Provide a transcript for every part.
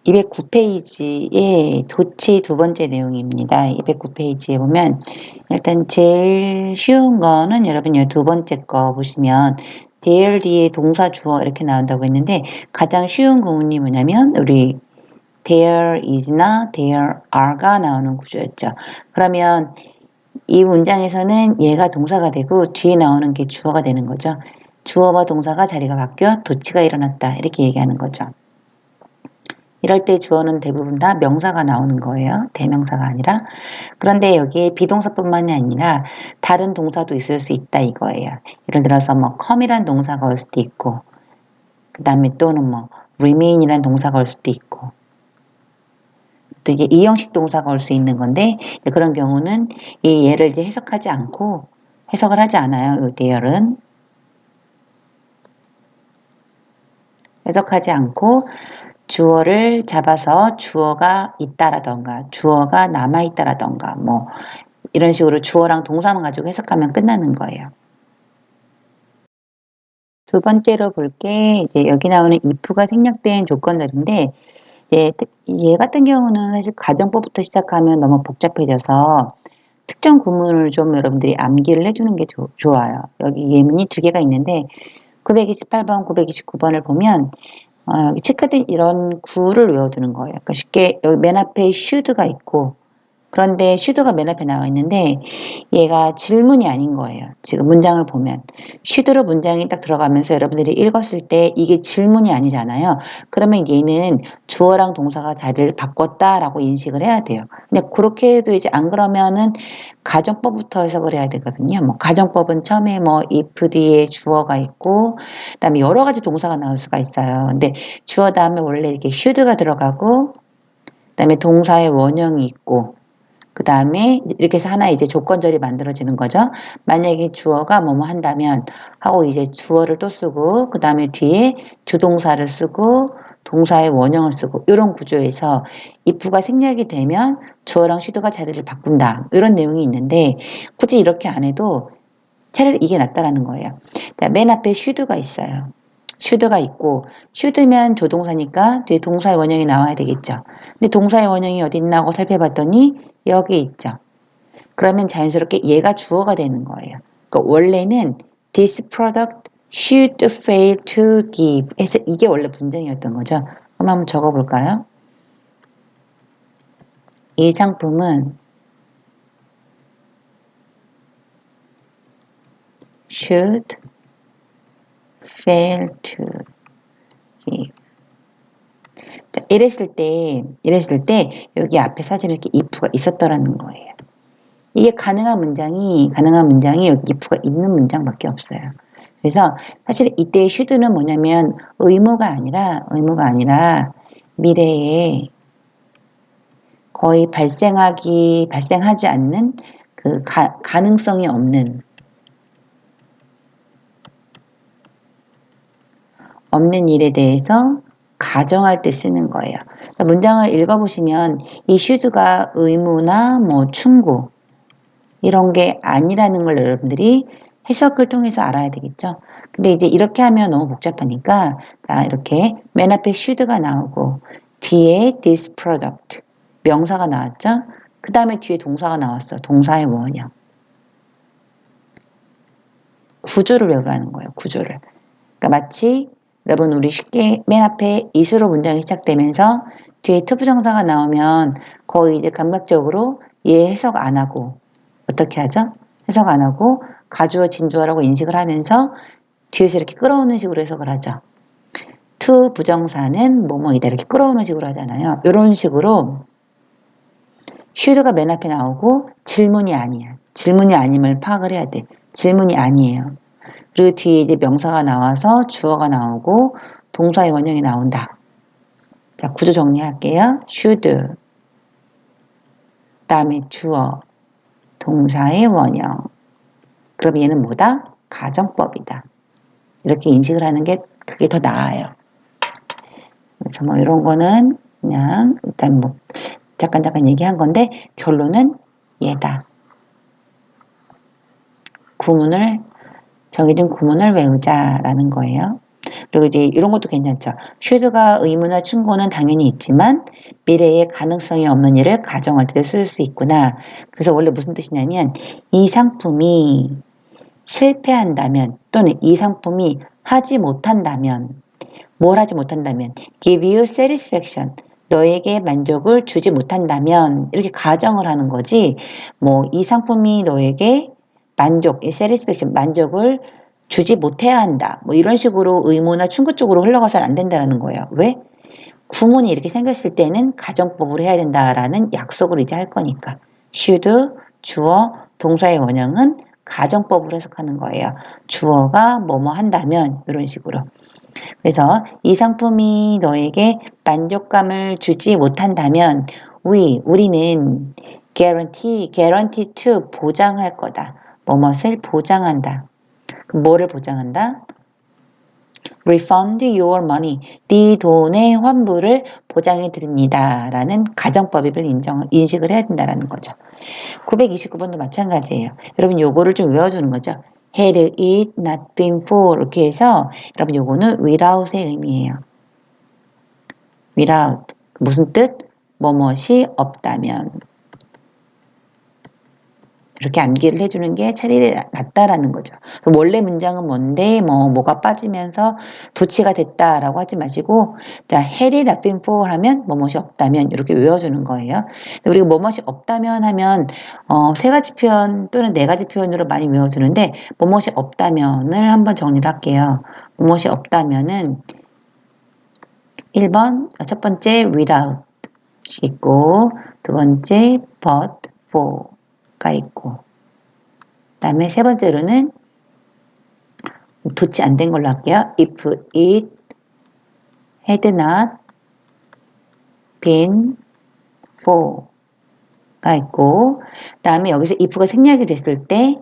209페이지의 도치 두 번째 내용입니다. 209페이지에 보면 일단 제일 쉬운 거는 여러분 이 두 번째 거 보시면 there 뒤에 동사 주어 이렇게 나온다고 했는데 가장 쉬운 구문이 뭐냐면 우리 there is나 there are가 나오는 구조였죠. 그러면 이 문장에서는 얘가 동사가 되고 뒤에 나오는 게 주어가 되는 거죠. 주어와 동사가 자리가 바뀌어 도치가 일어났다 이렇게 얘기하는 거죠. 이럴 때 주어는 대부분 다 명사가 나오는 거예요. 대명사가 아니라. 그런데 여기에 비동사뿐만이 아니라 다른 동사도 있을 수 있다 이거예요. 예를 들어서 뭐 come이란 동사가 올 수도 있고 그 다음에 또는 뭐 remain이란 동사가 올 수도 있고 또 이게 이형식 동사가 올 수 있는 건데 그런 경우는 이 얘를 이제 해석을 하지 않아요. 이 대열은 해석하지 않고 주어를 잡아서 주어가 있다라던가 주어가 남아있다라던가 뭐 이런 식으로 주어랑 동사만 가지고 해석하면 끝나는 거예요. 두 번째로 볼 게 이제 여기 나오는 if가 생략된 조건들인데 얘 같은 경우는 사실 가정법부터 시작하면 너무 복잡해져서 특정 구문을 좀 여러분들이 암기를 해주는 게 좋아요. 여기 예문이 두 개가 있는데 928번, 929번을 보면 여기 체크된 이런 구를 외워두는 거예요. 그러니까 쉽게 여기 맨 앞에 should가 있고 그런데 should가 맨 앞에 나와 있는데 얘가 질문이 아닌 거예요. 지금 문장을 보면 should로 문장이 딱 들어가면서 여러분들이 읽었을 때 이게 질문이 아니잖아요. 그러면 얘는 주어랑 동사가 자리를 바꿨다라고 인식을 해야 돼요. 근데 그렇게 해도 이제 안 그러면은 가정법부터 해석을 해야 되거든요. 뭐 가정법은 처음에 뭐 if 뒤에 주어가 있고 그다음에 여러 가지 동사가 나올 수가 있어요. 근데 주어 다음에 원래 이렇게 should가 들어가고 그다음에 동사의 원형이 있고 그 다음에 이렇게 해서 하나 이제 조건절이 만들어지는 거죠. 만약에 주어가 뭐뭐 한다면 하고 이제 주어를 또 쓰고 그 다음에 뒤에 조동사를 쓰고 동사의 원형을 쓰고 이런 구조에서 if가 생략이 되면 주어랑 should가 자리를 바꾼다 이런 내용이 있는데 굳이 이렇게 안 해도 차라리 이게 낫다라는 거예요. 맨 앞에 should가 있어요. should가 있고 should면 조동사니까 뒤에 동사의 원형이 나와야 되겠죠. 근데 동사의 원형이 어디 있나 하고 살펴봤더니 여기 있죠. 그러면 자연스럽게 얘가 주어가 되는 거예요. 그러니까 원래는 this product should fail to give 해서 이게 원래 문장이었던 거죠. 그럼 한번 적어볼까요? 이 상품은 should fail to give 이랬을 때 여기 앞에 사진에 이렇게 if가 있었더라는 거예요. 이게 가능한 문장이 여기 if가 있는 문장밖에 없어요. 그래서 사실 이때 should는 뭐냐면 의무가 아니라 미래에 거의 발생하지 않는 그 가능성이 없는 일에 대해서 가정할 때 쓰는 거예요. 그러니까 문장을 읽어보시면 이 should가 의무나 뭐 충고 이런 게 아니라는 걸 여러분들이 해석을 통해서 알아야 되겠죠. 근데 이제 이렇게 하면 너무 복잡하니까 이렇게 맨 앞에 should가 나오고 뒤에 this product 명사가 나왔죠. 그 다음에 뒤에 동사가 나왔어. 동사의 원형. 구조를 외우라는 거예요. 구조를. 그러니까 마치 여러분 우리 쉽게 맨 앞에 is로 문장이 시작되면서 뒤에 to 부정사가 나오면 거의 이제 감각적으로 얘 해석 안 하고 어떻게 하죠? 해석 안 하고 가주어 진주어라고 인식을 하면서 뒤에서 이렇게 끌어오는 식으로 해석을 하죠. to 부정사는 뭐뭐이다 이렇게 끌어오는 식으로 하잖아요. 이런 식으로 should가 맨 앞에 나오고 질문이 아니야. 질문이 아님을 파악을 해야 돼. 질문이 아니에요. 그리고 뒤에 이제 명사가 나와서 주어가 나오고 동사의 원형이 나온다. 자, 구조 정리할게요. should 그다음에 주어 동사의 원형. 그럼 얘는 뭐다? 가정법이다. 이렇게 인식을 하는 게 그게 더 나아요. 그래서 뭐 이런 거는 그냥 일단 뭐 잠깐 얘기한 건데 결론은 얘다. 정해진 구문을 외우자라는 거예요. 그리고 이제 이런 것도 괜찮죠. should가 의무나 충고는 당연히 있지만 미래에 가능성이 없는 일을 가정할 때 쓸 수 있구나. 그래서 원래 무슨 뜻이냐면 이 상품이 실패한다면 또는 이 상품이 하지 못한다면 뭘 하지 못한다면 give you satisfaction 너에게 만족을 주지 못한다면 이렇게 가정을 하는 거지 뭐 이 상품이 너에게 만족, satisfaction 만족을 주지 못해야 한다 뭐 이런 식으로 의무나 충고 쪽으로 흘러가서는 안 된다는 거예요. 왜? 구문이 이렇게 생겼을 때는 가정법으로 해야 된다라는 약속을 이제 할 거니까 should 주어 동사의 원형은 가정법으로 해석하는 거예요. 주어가 뭐뭐 한다면 이런 식으로. 그래서 이 상품이 너에게 만족감을 주지 못한다면 우리는 guarantee to 보장할 거다. 뭐뭇을 보장한다. 뭐를 보장한다? refund your money. 네 돈의 환불을 보장해 드립니다. 라는 가정법을 인식을 해야 된다는 거죠. 929번도 마찬가지예요. 여러분 요거를 좀 외워주는 거죠. had it not been for 이렇게 해서 여러분 요거는 without의 의미예요. without 무슨 뜻? 뭐뭇이 없다면 이렇게 암기를 해주는 게 차라리 낫다라는 거죠. 원래 문장은 뭔데 뭐가 빠지면서 도치가 됐다라고 하지 마시고 자 had it not been for 하면 뭐뭇이 없다면 이렇게 외워주는 거예요. 우리가 뭐뭇이 없다면 하면 세 가지 표현 또는 네 가지 표현으로 많이 외워주는데 뭐뭇이 없다면을 한번 정리를 할게요. 뭐뭇이 없다면은 1번 첫 번째 without 있고 두 번째 but for가 있고 그 다음에 세 번째로는 도치 안 된 걸로 할게요. if it had not been for가 있고 그 다음에 여기서 if가 생략이 됐을 때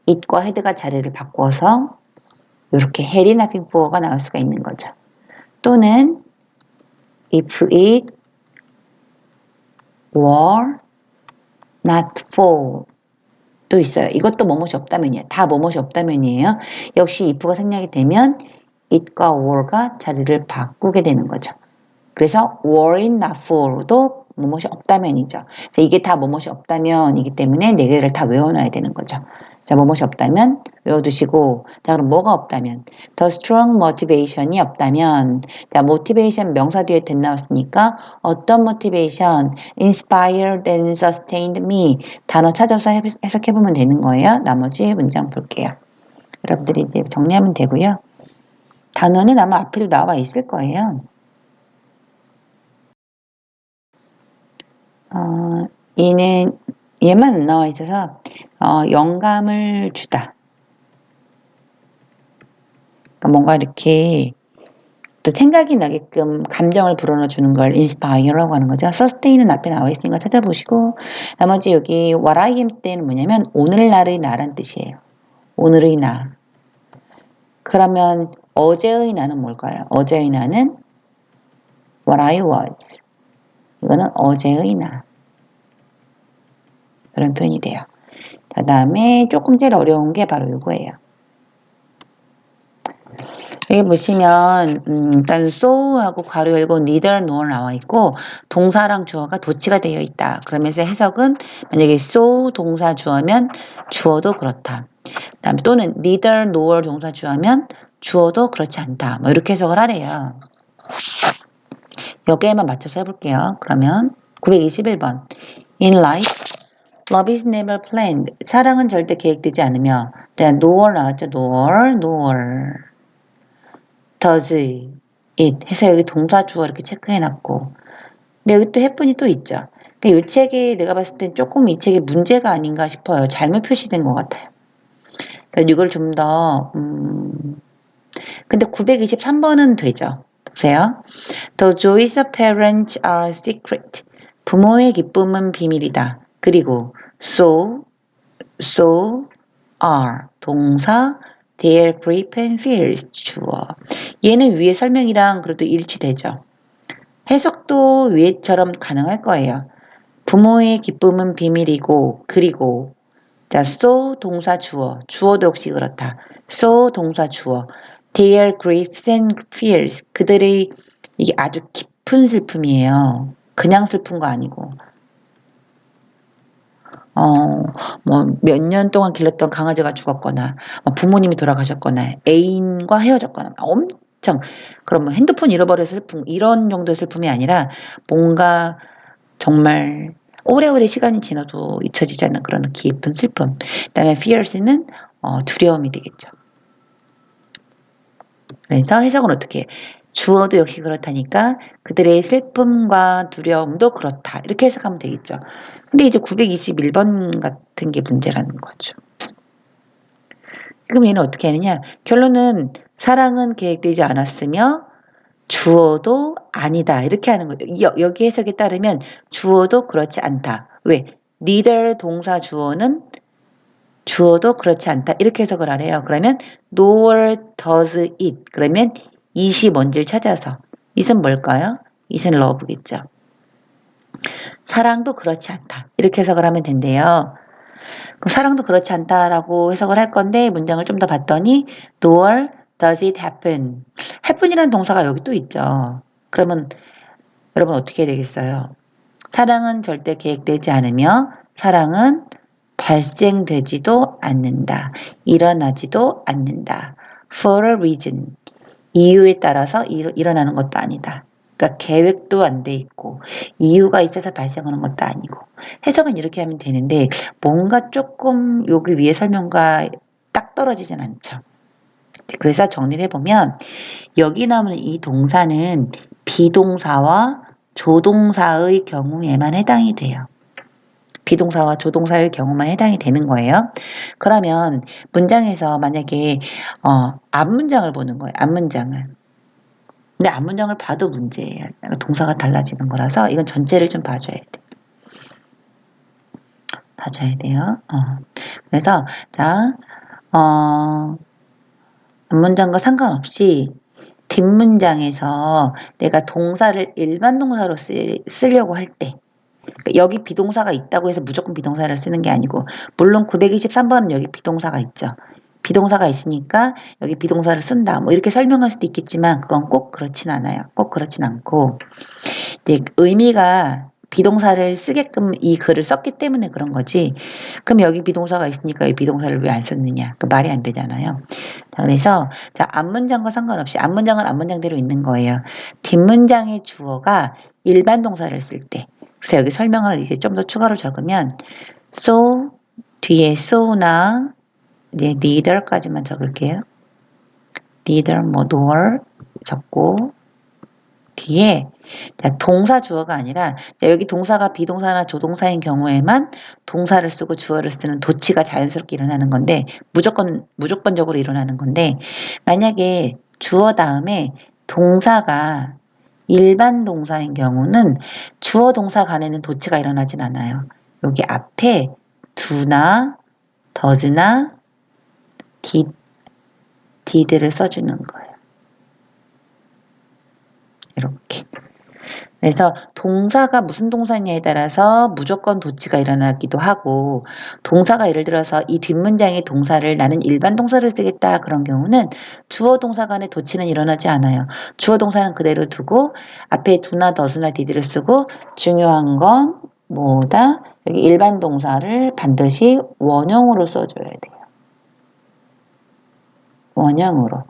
it과 had가 자리를 바꿔서 이렇게 had not been for가 나올 수가 있는 거죠. 또는 if it were not for 또 있어요. 이것도 뭐뭇이 없다면이에요. 다 뭐뭇이 없다면이에요. 역시 if가 생략이 되면 it과 were가 자리를 바꾸게 되는 거죠. 그래서 were it not for도 뭐뭇이 없다면이죠. 그래서 이게 다 뭐뭇이 없다면이기 때문에 네 개를 다 외워놔야 되는 거죠. 자, 뭐뭇이 없다면 외워두시고 자 그럼 뭐가 없다면 the strong motivation이 없다면 자 motivation 명사 뒤에 that 나왔으니까 어떤 motivation inspired and sustained me 단어 찾아서 해석해보면 되는 거예요. 나머지 문장 볼게요. 여러분들이 이제 정리하면 되고요. 단어는 아마 앞에도 나와 있을 거예요. 얘만 안 나와 있어서 영감을 주다. 그러니까 뭔가 이렇게 또 생각이 나게끔 감정을 불어넣어 주는 걸 inspire라고 하는 거죠. sustain은 앞에 나와 있으니까 찾아보시고 나머지 여기 what I am 때는 뭐냐면 오늘날의 나란 뜻이에요. 오늘의 나. 그러면 어제의 나는 뭘까요? 어제의 나는 what I was. 이거는 어제의 나. 그런 표현이 돼요. 그 다음에 조금 제일 어려운 게 바로 이거예요. 여기 보시면 일단 so하고 괄호 열고 neither nor 나와 있고 동사랑 주어가 도치가 되어 있다. 그러면서 해석은 만약에 so 동사 주어면 주어도 그렇다. 그다음에 또는 neither nor 동사 주어면 주어도 그렇지 않다. 뭐 이렇게 해석을 하래요. 여기에만 맞춰서 해볼게요. 그러면 921번 In life, love is never planned. 사랑은 절대 계획되지 않으며 nor 나왔죠. nor does it 해서 여기 동사 주어 이렇게 체크해놨고 근데 여기 또 해pun이 또 있죠. 그러니까 이 책에 내가 봤을 땐 조금 이 책에 문제가 아닌가 싶어요. 잘못 표시된 것 같아요. 그러니까 이걸 좀 더 근데 923번은 되죠. 보세요. The joys of parents are secret. 부모의 기쁨은 비밀이다. 그리고 so are 동사 their grief and fears 주어. 얘는 위에 설명이랑 그래도 일치되죠. 해석도 위에처럼 가능할 거예요. 부모의 기쁨은 비밀이고 그리고 자, so 동사 주어 주어도 역시 그렇다. so 동사 주어 their griefs and fears. 그들의 이게 아주 깊은 슬픔이에요. 그냥 슬픈 거 아니고. 뭐 몇 년 동안 길렀던 강아지가 죽었거나 부모님이 돌아가셨거나 애인과 헤어졌거나 엄청 그럼 뭐 핸드폰 잃어버려서 슬픔 이런 정도의 슬픔이 아니라 뭔가 정말 오래오래 시간이 지나도 잊혀지지 않는 그런 깊은 슬픔. 그다음에 fears는 두려움이 되겠죠. 그래서 해석은 어떻게? 주어도 역시 그렇다니까 그들의 슬픔과 두려움도 그렇다. 이렇게 해석하면 되겠죠. 근데 이제 921번 같은 게 문제라는 거죠. 그럼 얘는 어떻게 하느냐? 결론은 사랑은 계획되지 않았으며 주어도 아니다. 이렇게 하는 거죠. 여기 해석에 따르면 주어도 그렇지 않다. 왜? neither 동사 주어는 주어도 그렇지 않다. 이렇게 해석을 하래요. 그러면 nor does it. 그러면 it이 뭔지를 찾아서 it은 뭘까요? it은 love겠죠. 사랑도 그렇지 않다. 이렇게 해석을 하면 된대요. 그럼 사랑도 그렇지 않다라고 해석을 할 건데 문장을 좀 더 봤더니 nor does it happen. happen이라는 동사가 여기 또 있죠. 그러면 여러분 어떻게 해야 되겠어요? 사랑은 절대 계획되지 않으며 사랑은 발생되지도 않는다. 일어나지도 않는다. For a reason. 이유에 따라서 일어나는 것도 아니다. 그러니까 계획도 안 돼 있고 이유가 있어서 발생하는 것도 아니고 해석은 이렇게 하면 되는데 뭔가 조금 여기 위에 설명과 딱 떨어지진 않죠. 그래서 정리를 해보면 여기 나오는 이 동사는 비동사와 조동사의 경우에만 해당이 돼요. 비동사와 조동사의 경우만 해당이 되는 거예요. 그러면 문장에서 만약에 앞문장을 보는 거예요. 앞문장을. 근데 앞문장을 봐도 문제예요. 동사가 달라지는 거라서 이건 전체를 좀 봐줘야 돼. 봐줘야 돼요. 그래서 자, 앞문장과 상관없이 뒷문장에서 내가 동사를 일반 동사로 쓰려고 할 때 여기 비동사가 있다고 해서 무조건 비동사를 쓰는 게 아니고 물론 923번은 여기 비동사가 있죠. 비동사가 있으니까 여기 비동사를 쓴다. 뭐 이렇게 설명할 수도 있겠지만 그건 꼭 그렇진 않아요. 꼭 그렇진 않고 이제 의미가 비동사를 쓰게끔 이 글을 썼기 때문에 그런 거지. 그럼 여기 비동사가 있으니까 이 비동사를 왜 안 썼느냐? 그 말이 안 되잖아요. 자, 그래서 자 앞문장과 상관없이 앞문장은 앞문장대로 있는 거예요. 뒷문장의 주어가 일반 동사를 쓸 때. 그래서 여기 설명을 이제 좀 더 추가로 적으면 so 뒤에 so나 이제 neither까지만 적을게요. neither 뭐 nor 적고 뒤에 자, 동사 주어가 아니라 자, 여기 동사가 비동사나 조동사인 경우에만 동사를 쓰고 주어를 쓰는 도치가 자연스럽게 일어나는 건데 무조건적으로 일어나는 건데 만약에 주어 다음에 동사가 일반 동사인 경우는 주어 동사 간에는 도치가 일어나진 않아요. 여기 앞에 do나 does나 did를 써주는 거예요. 이렇게. 그래서 동사가 무슨 동사냐에 따라서 무조건 도치가 일어나기도 하고 동사가 예를 들어서 이 뒷문장의 동사를 나는 일반 동사를 쓰겠다 그런 경우는 주어 동사 간의 도치는 일어나지 않아요. 주어 동사는 그대로 두고 앞에 do나 does나 did를 쓰고 중요한 건 뭐다? 여기 일반 동사를 반드시 원형으로 써줘야 돼요. 원형으로.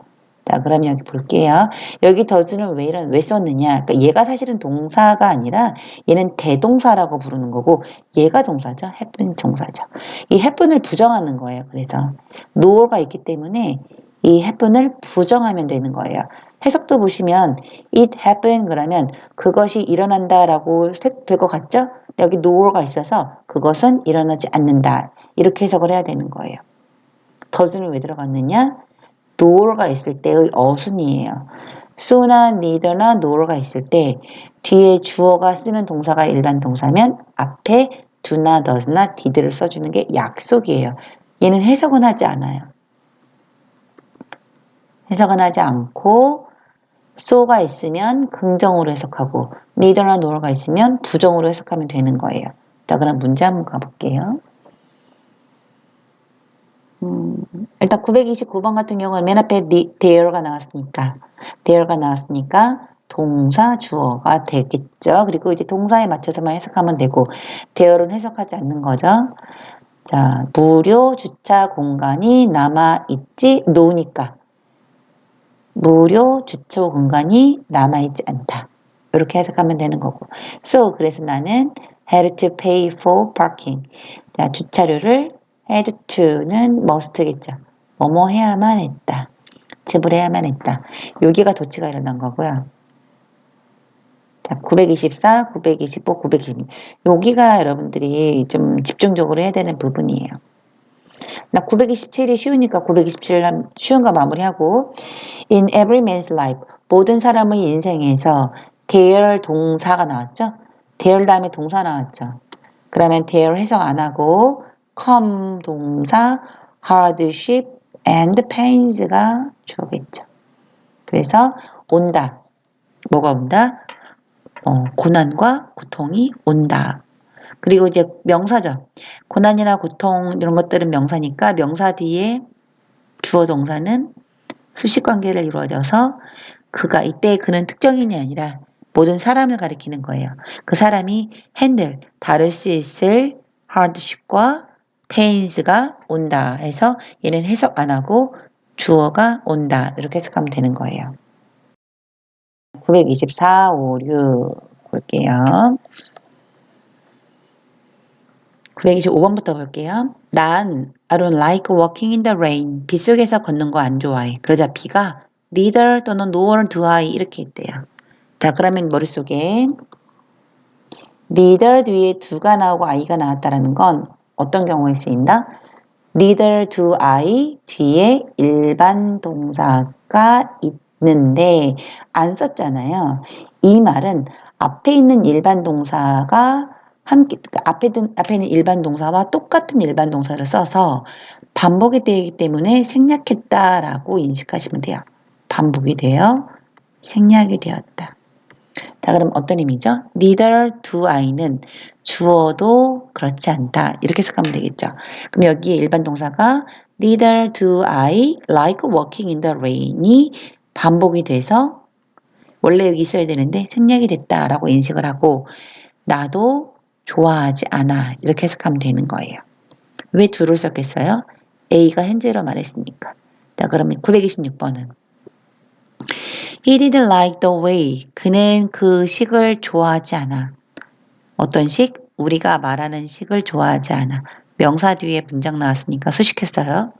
자, 그럼 여기 볼게요. 여기 does는 왜 썼느냐? 그러니까 얘가 사실은 동사가 아니라 얘는 대동사라고 부르는 거고 얘가 동사죠. happen 동사죠. 이 happen을 부정하는 거예요. 그래서 nor가 있기 때문에 이 happen을 부정하면 되는 거예요. 해석도 보시면 it happened 그러면 그것이 일어난다라고 될 것 같죠? 여기 nor가 있어서 그것은 일어나지 않는다. 이렇게 해석을 해야 되는 거예요. does는 왜 들어갔느냐? nor가 있을 때의 어순이에요. so나 neither나 nor가 있을 때 뒤에 주어가 쓰는 동사가 일반 동사면 앞에 do나 does나 did를 써주는 게 약속이에요. 얘는 해석은 하지 않아요. 해석은 하지 않고 so가 있으면 긍정으로 해석하고 neither나 nor가 있으면 부정으로 해석하면 되는 거예요. 자, 그럼 문제 한번 가볼게요. 일단 929번 같은 경우는 맨 앞에 there가 나왔으니까 동사 주어가 되겠죠. 그리고 이제 동사에 맞춰서만 해석하면 되고 there는 해석하지 않는 거죠. 자, 무료 주차 공간이 남아있지 노니까 무료 주차 공간이 남아있지 않다. 이렇게 해석하면 되는 거고. So, 그래서 나는 had to pay for parking. 자, 주차료를 had to는 must겠죠. 뭐뭐 해야만 했다. 지불해야만 했다. 여기가 도치가 일어난 거고요. 자, 924, 925, 926. 여기가 여러분들이 좀 집중적으로 해야 되는 부분이에요. 나 927이 쉬우니까 927 쉬운 거 마무리하고 In every man's life 모든 사람의 인생에서 there 동사가 나왔죠? there 다음에 동사 나왔죠? 그러면 there 해석 안 하고 come 동사 hardship and pains가 주어겠죠. 그래서 온다. 뭐가 온다? 고난과 고통이 온다. 그리고 이제 명사죠. 고난이나 고통 이런 것들은 명사니까 명사 뒤에 주어 동사는 수식 관계를 이루어져서 그가 이때 그는 특정인이 아니라 모든 사람을 가리키는 거예요. 그 사람이 핸들 다룰 수 있을 hardship과 pains가 온다 해서 얘는 해석 안 하고 주어가 온다 이렇게 해석하면 되는 거예요. 924, 5, 6 볼게요. 925번부터 볼게요. 난 I don't like walking in the rain. 비 속에서 걷는 거 안 좋아해. 그러자 B가 neither 또는 nor do I 이렇게 있대요. 자, 그러면 머릿속에 neither 뒤에 do가 나오고 I가 나왔다는 건 어떤 경우에 쓰인다? neither do I 뒤에 일반 동사가 있는데 안 썼잖아요. 이 말은 앞에 있는 일반 동사가 함께 앞에 있는 일반 동사와 똑같은 일반 동사를 써서 반복이 되기 때문에 생략했다라고 인식하시면 돼요. 반복이 되어 생략이 되었다. 자, 그럼 어떤 의미죠? neither do I는 주어도 그렇지 않다. 이렇게 해석하면 되겠죠. 그럼 여기에 일반 동사가 neither do I like walking in the rain이 반복이 돼서 원래 여기 있어야 되는데 생략이 됐다라고 인식을 하고 나도 좋아하지 않아. 이렇게 해석하면 되는 거예요. 왜 do를 썼겠어요? A가 현재로 말했으니까. 자, 그러면 926번은 He didn't like the way. 그는 그 식을 좋아하지 않아. 어떤 식? 우리가 말하는 식을 좋아하지 않아. 명사 뒤에 문장 나왔으니까 수식했어요.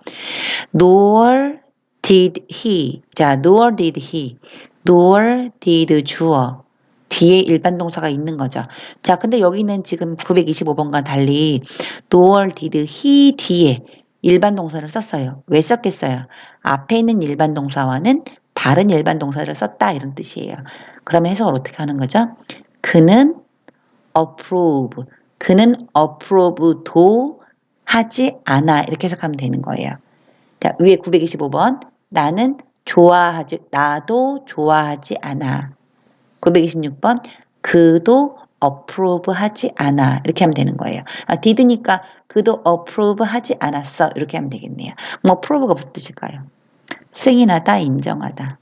Nor did he. 자, nor did he. nor did 주어. 뒤에 일반 동사가 있는 거죠. 자, 근데 여기는 지금 925번과 달리 nor did he 뒤에 일반 동사를 썼어요. 왜 썼겠어요? 앞에 있는 일반 동사와는 다른 일반 동사를 썼다 이런 뜻이에요. 그러면 해석을 어떻게 하는 거죠? 그는 approve. 그는 approve도 하지 않아. 이렇게 해석하면 되는 거예요. 자, 위에 925번. 나도 좋아하지 않아. 926번. 그도 approve 하지 않아. 이렇게 하면 되는 거예요. did니까 그도 approve 하지 않았어. 이렇게 하면 되겠네요. 뭐 approve가 무슨 뜻일까요? 승인하다, 인정하다.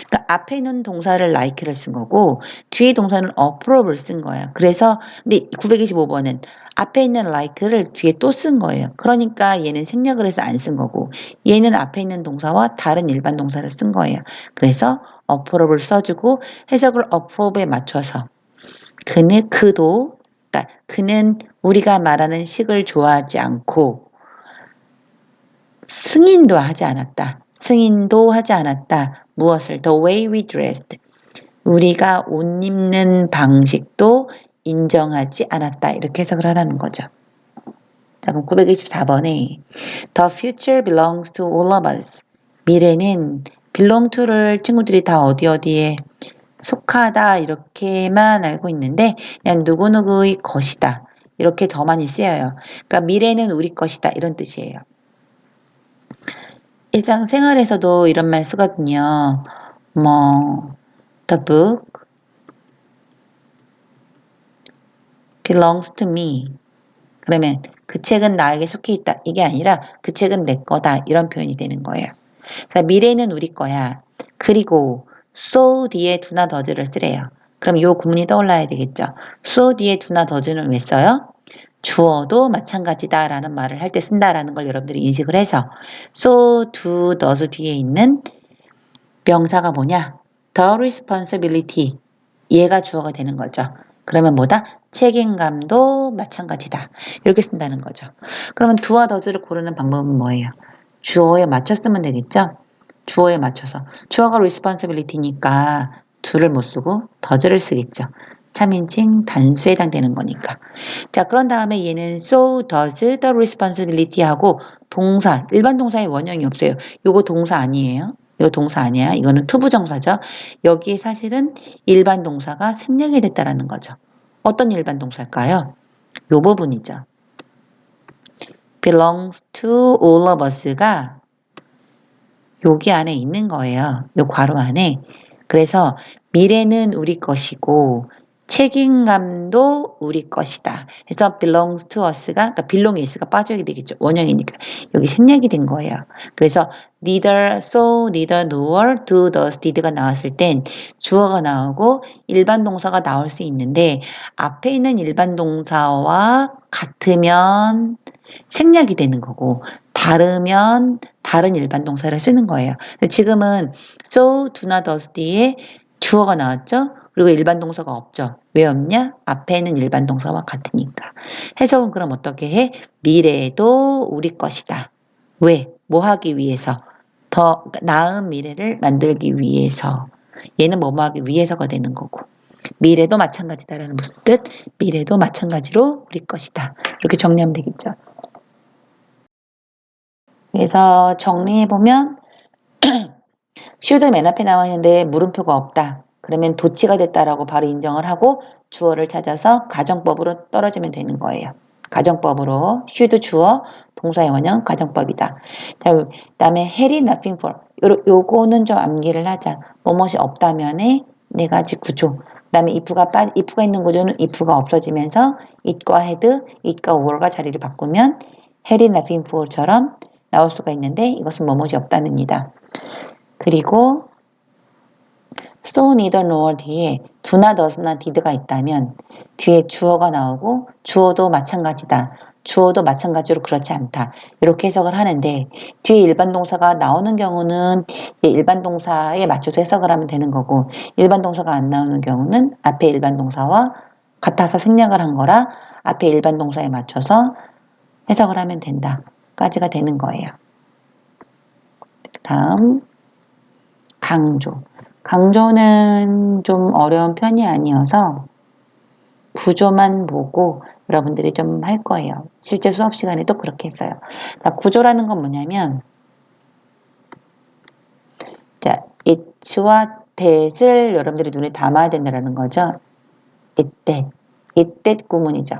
그러니까 앞에 있는 동사를 like를 쓴 거고 뒤에 동사는 approve를 쓴 거예요. 그래서 근데 925번은 앞에 있는 like를 뒤에 또 쓴 거예요. 그러니까 얘는 생략을 해서 안 쓴 거고 얘는 앞에 있는 동사와 다른 일반 동사를 쓴 거예요. 그래서 approve를 써주고 해석을 approve에 맞춰서 그는 우리가 말하는 식을 좋아하지 않고 승인도 하지 않았다. 무엇을? The way we dressed. 우리가 옷 입는 방식도 인정하지 않았다. 이렇게 해석을 하라는 거죠. 자, 그럼 924번에 The future belongs to all of us. 미래는 belong to를 친구들이 다 어디에 속하다 이렇게만 알고 있는데 그냥 누구누구의 것이다. 이렇게 더 많이 쓰여요. 그러니까 미래는 우리 것이다. 이런 뜻이에요. 일상생활에서도 이런 말 쓰거든요. The book belongs to me. 그러면 그 책은 나에게 속해 있다. 이게 아니라 그 책은 내 거다. 이런 표현이 되는 거예요. 그러니까 미래는 우리 거야. 그리고 so 뒤에 do나 does를 쓰래요. 그럼 요 구문이 떠올라야 되겠죠. so 뒤에 do나 does는 왜 써요? 주어도 마찬가지다라는 말을 할 때 쓴다라는 걸 여러분들이 인식을 해서 so, do, does 뒤에 있는 명사가 뭐냐? The responsibility. 얘가 주어가 되는 거죠. 그러면 뭐다? 책임감도 마찬가지다. 이렇게 쓴다는 거죠. 그러면 do와 does를 고르는 방법은 뭐예요? 주어에 맞춰 쓰면 되겠죠? 주어에 맞춰서. 주어가 responsibility니까 do를 못 쓰고 does를 쓰겠죠. 3인칭 단수에 해당되는 거니까. 자, 그런 다음에 얘는 so does the responsibility 하고 동사, 일반 동사의 원형이 없어요. 요거 동사 아니에요. 이거 동사 아니야. 이거는 투부정사죠. 여기에 사실은 일반 동사가 생략이 됐다라는 거죠. 어떤 일반 동사일까요? 요 부분이죠. belongs to all of us가 여기 안에 있는 거예요. 요 괄호 안에. 그래서 미래는 우리 것이고 책임감도 우리 것이다. 그래서 belongs to us가 그러니까 belong이 s가 빠져야 되겠죠. 원형이니까. 여기 생략이 된 거예요. 그래서 neither so, neither nor, do, does, did가 나왔을 땐 주어가 나오고 일반 동사가 나올 수 있는데 앞에 있는 일반 동사와 같으면 생략이 되는 거고 다르면 다른 일반 동사를 쓰는 거예요. 지금은 so, do나 does 뒤에 주어가 나왔죠? 그리고 일반 동사가 없죠. 왜 없냐? 앞에는 일반 동사와 같으니까. 해석은 그럼 어떻게 해? 미래도 우리 것이다. 왜? 뭐 하기 위해서? 더 나은 미래를 만들기 위해서. 얘는 뭐 하기 위해서가 되는 거고. 미래도 마찬가지다라는 무슨 뜻? 미래도 마찬가지로 우리 것이다. 이렇게 정리하면 되겠죠. 그래서 정리해보면 should 맨 앞에 나와 있는데 물음표가 없다. 그러면 도치가 됐다라고 바로 인정을 하고 주어를 찾아서 가정법으로 떨어지면 되는 거예요. 가정법으로 should 주어, 동사의 원형 가정법이다. 그다음에 had nothing for 요거는 좀 암기를 하자. 뭐뭇이 없다면에 네 가지 구조. 그다음에 if가 있는 구조는 if가 없어지면서 it과 had, it과 were가 자리를 바꾸면 had nothing for처럼 나올 수가 있는데 이것은 뭐뭇이 없다면이다. 그리고 so, neither, nor 뒤에 do나 does나 did가 있다면 뒤에 주어가 나오고 주어도 마찬가지다. 주어도 마찬가지로 그렇지 않다. 이렇게 해석을 하는데 뒤에 일반 동사가 나오는 경우는 일반 동사에 맞춰서 해석을 하면 되는 거고 일반 동사가 안 나오는 경우는 앞에 일반 동사와 같아서 생략을 한 거라 앞에 일반 동사에 맞춰서 해석을 하면 된다. 까지가 되는 거예요. 다음 강조. 강조는 좀 어려운 편이 아니어서 구조만 보고 여러분들이 좀 할 거예요. 실제 수업 시간에도 그렇게 했어요. 자, 구조라는 건 뭐냐면 자, it와 that을 여러분들이 눈에 담아야 된다는 거죠. it 구문이죠.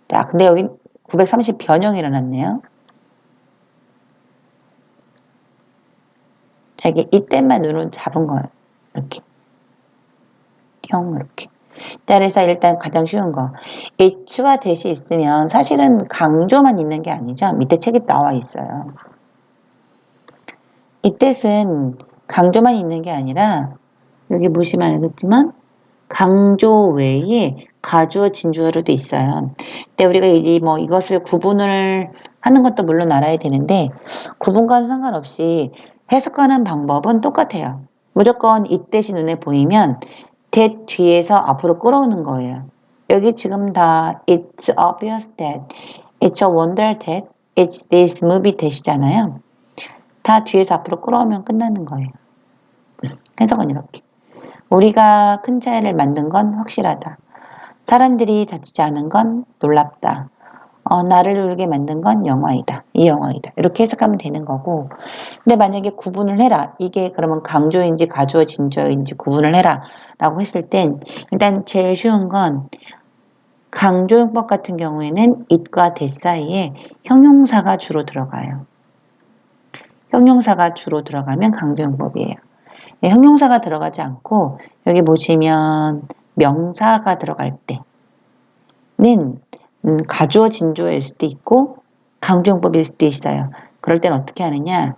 자, 근데 여기 930 변형이 일어났네요. 자, 이게 이때만 눈을 잡은 거예요. 이렇게. 형, 이렇게. 자, 그래서 일단 가장 쉬운 거. it와 that이 있으면 사실은 강조만 있는 게 아니죠. 밑에 책에 나와 있어요. 이 that은 강조만 있는 게 아니라 여기 보시면 알겠지만 강조 외에 가주어, 진주어로도 있어요. 근데 우리가 이것을 구분을 하는 것도 물론 알아야 되는데 구분과는 상관없이 해석하는 방법은 똑같아요. 무조건 이 that이 눈에 보이면 that 뒤에서 앞으로 끌어오는 거예요. 여기 지금 다 it's obvious that, it's a wonder that, it's this movie that이잖아요. 다 뒤에서 앞으로 끌어오면 끝나는 거예요. 해석은 이렇게. 우리가 큰 차이를 만든 건 확실하다. 사람들이 다치지 않은 건 놀랍다. 나를 울게 만든 건 영화이다. 이 영화이다. 이렇게 해석하면 되는 거고. 근데 만약에 구분을 해라. 이게 그러면 강조인지 가주어 진주어인지 구분을 해라. 라고 했을 땐 일단 제일 쉬운 건 강조용법 같은 경우에는 it과 that 사이에 형용사가 주로 들어가요. 형용사가 주로 들어가면 강조용법이에요. 네, 형용사가 들어가지 않고 여기 보시면 명사가 들어갈 때는 가주어 진주어일 수도 있고 강조용법일 수도 있어요. 그럴 땐 어떻게 하느냐?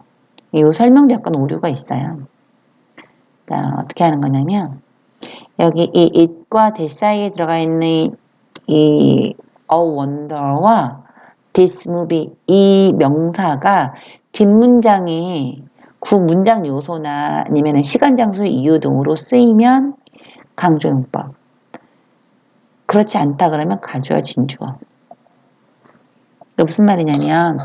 이 설명도 약간 오류가 있어요. 자, 어떻게 하는 거냐면 여기 이 it과 that 사이에 들어가 있는 이 a wonder와 this movie 이 명사가 뒷문장에 구문장 요소나 아니면 시간, 장소, 이유 등으로 쓰이면 강조용법. 그렇지 않다 그러면 가주어, 진주어. 무슨 말이냐면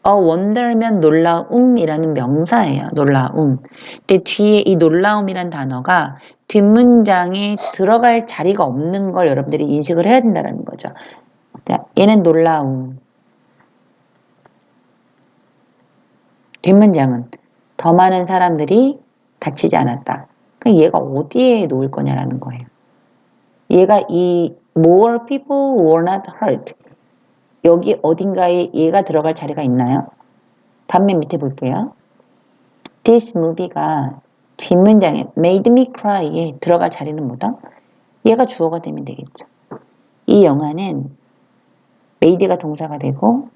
wonder면 놀라움이라는 명사예요. 놀라움. 근데 뒤에 이 놀라움이란 단어가 뒷문장에 들어갈 자리가 없는 걸 여러분들이 인식을 해야 된다는 거죠. 자, 얘는 놀라움. 뒷문장은 더 많은 사람들이 다치지 않았다. 그럼 얘가 어디에 놓을 거냐라는 거예요. 얘가 이 more people were not hurt. 여기 어딘가에 얘가 들어갈 자리가 있나요? 반면 밑에 볼게요. This movie가 뒷문장에 made me cry에 들어갈 자리는 뭐다? 얘가 주어가 되면 되겠죠. 이 영화는 made가 동사가 되고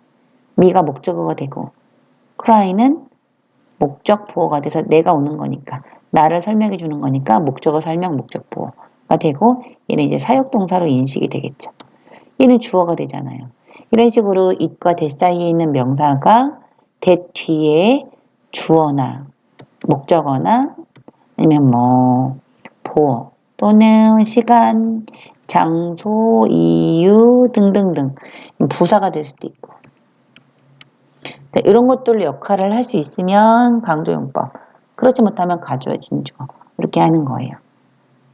me가 목적어가 되고 cry는 목적 부호가 돼서 내가 오는 거니까 나를 설명해 주는 거니까 목적어 설명 목적 부호가 되고 얘는 이제 사역동사로 인식이 되겠죠. 얘는 주어가 되잖아요. 이런 식으로 it과 that 사이에 있는 명사가 that 뒤에 주어나 목적어나 아니면 뭐 보어 또는 시간, 장소, 이유 등등등 부사가 될 수도 있고 이런 것들로 역할을 할 수 있으면 강조용법 그렇지 못하면 가주어, 진주어 이렇게 하는 거예요.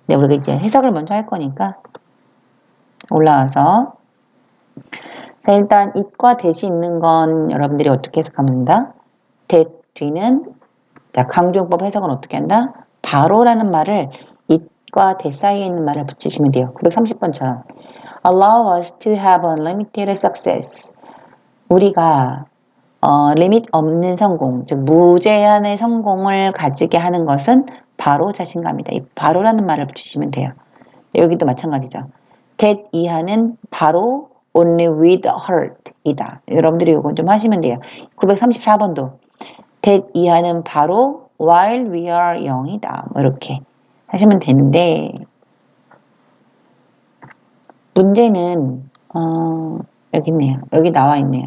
네, 우리가 이제 해석을 먼저 할 거니까 올라와서 자, 일단 it과 that이 있는 건 여러분들이 어떻게 해석하면 된다? that 뒤는 자, 강조용법 해석은 어떻게 한다? 바로라는 말을 it과 that 사이에 있는 말을 붙이시면 돼요. 930번처럼 allow us to have unlimited success. 우리가 리밋 없는 성공, 즉 무제한의 성공을 가지게 하는 것은 바로 자신감이다. 이 바로라는 말을 붙이시면 돼요. 여기도 마찬가지죠. that 이하는 바로 only with heart 이다. 여러분들이 이거 좀 하시면 돼요. 934번도 that 이하는 바로 while we are young이다. 뭐 이렇게 하시면 되는데 문제는 여기 있네요. 여기 나와 있네요.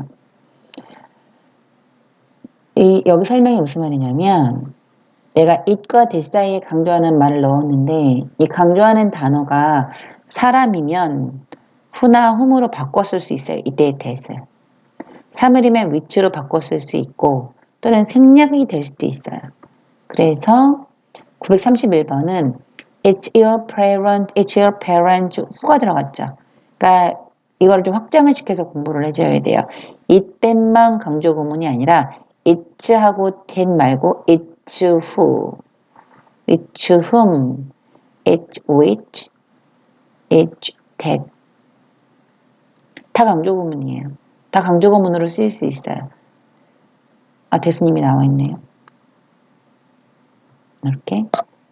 여기 설명이 무슨 말이냐면 내가 it과 that 사이에 강조하는 말을 넣었는데 이 강조하는 단어가 사람이면 who나 whom으로 바꿨을 수 있어요. 이때의 that을. 사물이면 which로 바꿨을 수 있고 또는 생략이 될 수도 있어요. 그래서 931번은 it's your parent who가 들어갔죠. 그러니까 이걸 좀 확장을 시켜서 공부를 해줘야 돼요. 이때만 강조 구문이 아니라 it하고 that 말고 it's who, it's whom, it's which, it's that 다 강조 구문이에요. 다 강조 구문으로 쓰일 수 있어요. 아, 대스님이 나와 있네요. 이렇게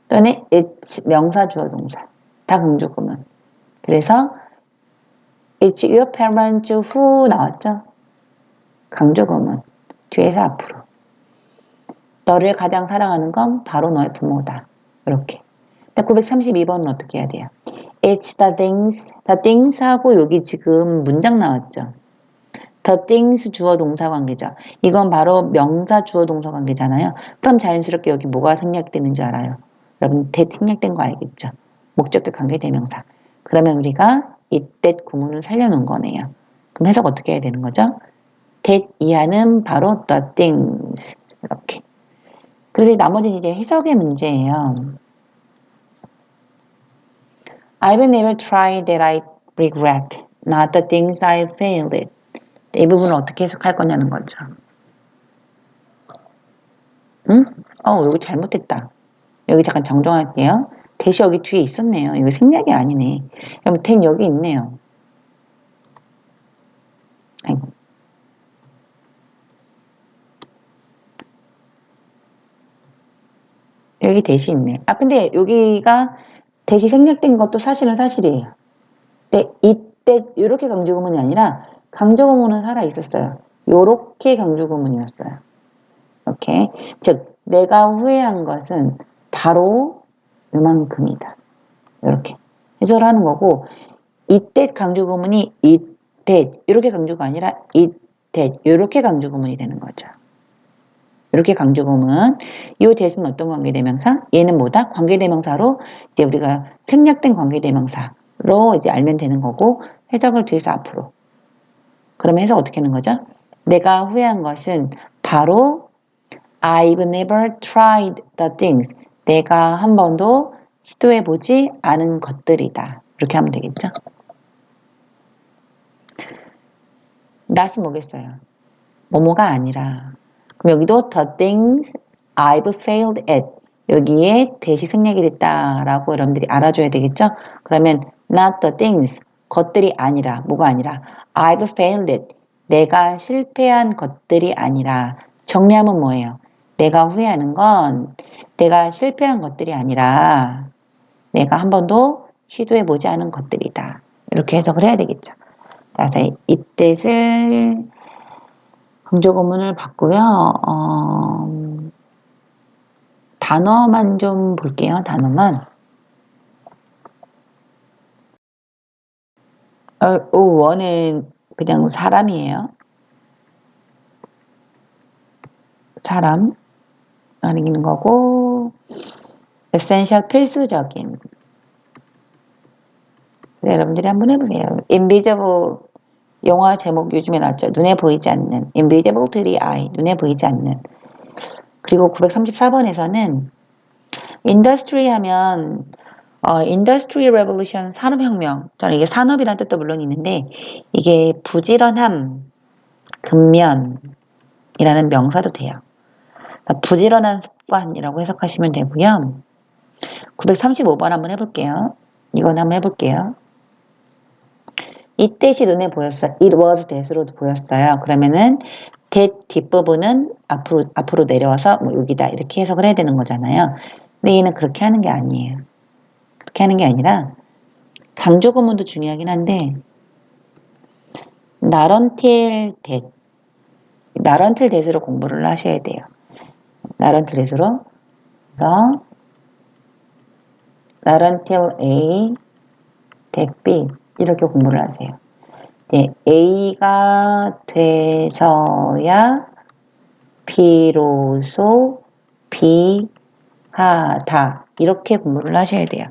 또는 it's 명사 주어 동사 다 강조 구문. 그래서 it's your parents who 나왔죠? 강조 구문. 뒤에서 앞으로. 너를 가장 사랑하는 건 바로 너의 부모다. 이렇게. 932번은 어떻게 해야 돼요? It's the things 하고 여기 지금 문장 나왔죠? the things 주어 동사 관계죠. 이건 바로 명사 주어 동사 관계잖아요. 그럼 자연스럽게 여기 뭐가 생략되는 줄 알아요? 여러분 that 생략된 거 알겠죠? 목적격 관계 대명사. 그러면 우리가 이 that 구문을 살려놓은 거네요. 그럼 해석 어떻게 해야 되는 거죠? that 이하는 바로 the things 이렇게. 그래서 나머지는 이제 해석의 문제예요. I've never tried that I regret, not the things I failed at. 이 부분을 어떻게 해석할 거냐는 거죠. 응? 여기 잘못됐다. 여기 잠깐 정정할게요. 대시 여기 뒤에 있었네요. 이거 생략이 아니네. 그럼 된 여기 있네요. 아이고. 여기 대시 있네. 아, 근데 여기가 대시 생략된 것도 사실은 사실이에요. 근데 이때 이렇게 강조구문이 아니라 강조구문은 살아 있었어요. 요렇게 강조구문이었어요. 오케이. 즉 내가 후회한 것은 바로 요만큼이다. 이렇게 해석을 하는 거고 이때 강조구문이 it that 이렇게 강조가 아니라 it that 이렇게 강조구문이 되는 거죠. 이렇게 강조구문 이 that은 어떤 관계대명사? 얘는 뭐다? 관계대명사로 이제 우리가 생략된 관계대명사로 이제 알면 되는 거고 해석을 뒤에서 앞으로 그러면 해석 어떻게 하는 거죠? 내가 후회한 것은 바로 I've never tried the things. 내가 한 번도 시도해보지 않은 것들이다. 이렇게 하면 되겠죠? not은 뭐겠어요? 뭐뭐가 아니라. 그럼 여기도 the things I've failed at. 여기에 대시 생략이 됐다라고 여러분들이 알아줘야 되겠죠? 그러면 not the things. 것들이 아니라. 뭐가 아니라. I've failed at. 내가 실패한 것들이 아니라. 정리하면 뭐예요? 내가 후회하는 건 내가 실패한 것들이 아니라 내가 한 번도 시도해보지 않은 것들이다. 이렇게 해석을 해야 되겠죠. 그래서 이때를 강조구문을 봤고요. 단어만 좀 볼게요. 단어만. 원은 그냥 사람이에요. 사람 아닌 거고 에센셜 필수적인. 여러분들이 한번 해보세요. invisible 영화 제목 요즘에 나왔죠. 눈에 보이지 않는 invisible to the eye 눈에 보이지 않는. 그리고 934번에서는 industry 하면 industry revolution 산업혁명 저는 이게 산업이라는 뜻도 물론 있는데 이게 부지런함 근면이라는 명사도 돼요. 부지런한 습관이라고 해석하시면 되고요. 935번 한번 해볼게요. 이건 한번 해볼게요. 이때시 눈에 보였어요. It was that으로 보였어요. 그러면은 that 뒷부분은 앞으로 내려와서 뭐 여기다 이렇게 해석을 해야 되는 거잖아요. 근데 얘는 그렇게 하는 게 아니에요. 그렇게 하는 게 아니라 강조구문도 중요하긴 한데 not until that not until that으로 공부를 하셔야 돼요. not until that으로 그래서 not until A, that B 이렇게 공부를 하세요. 네, A가 돼서야 비로소 B하다 이렇게 공부를 하셔야 돼요.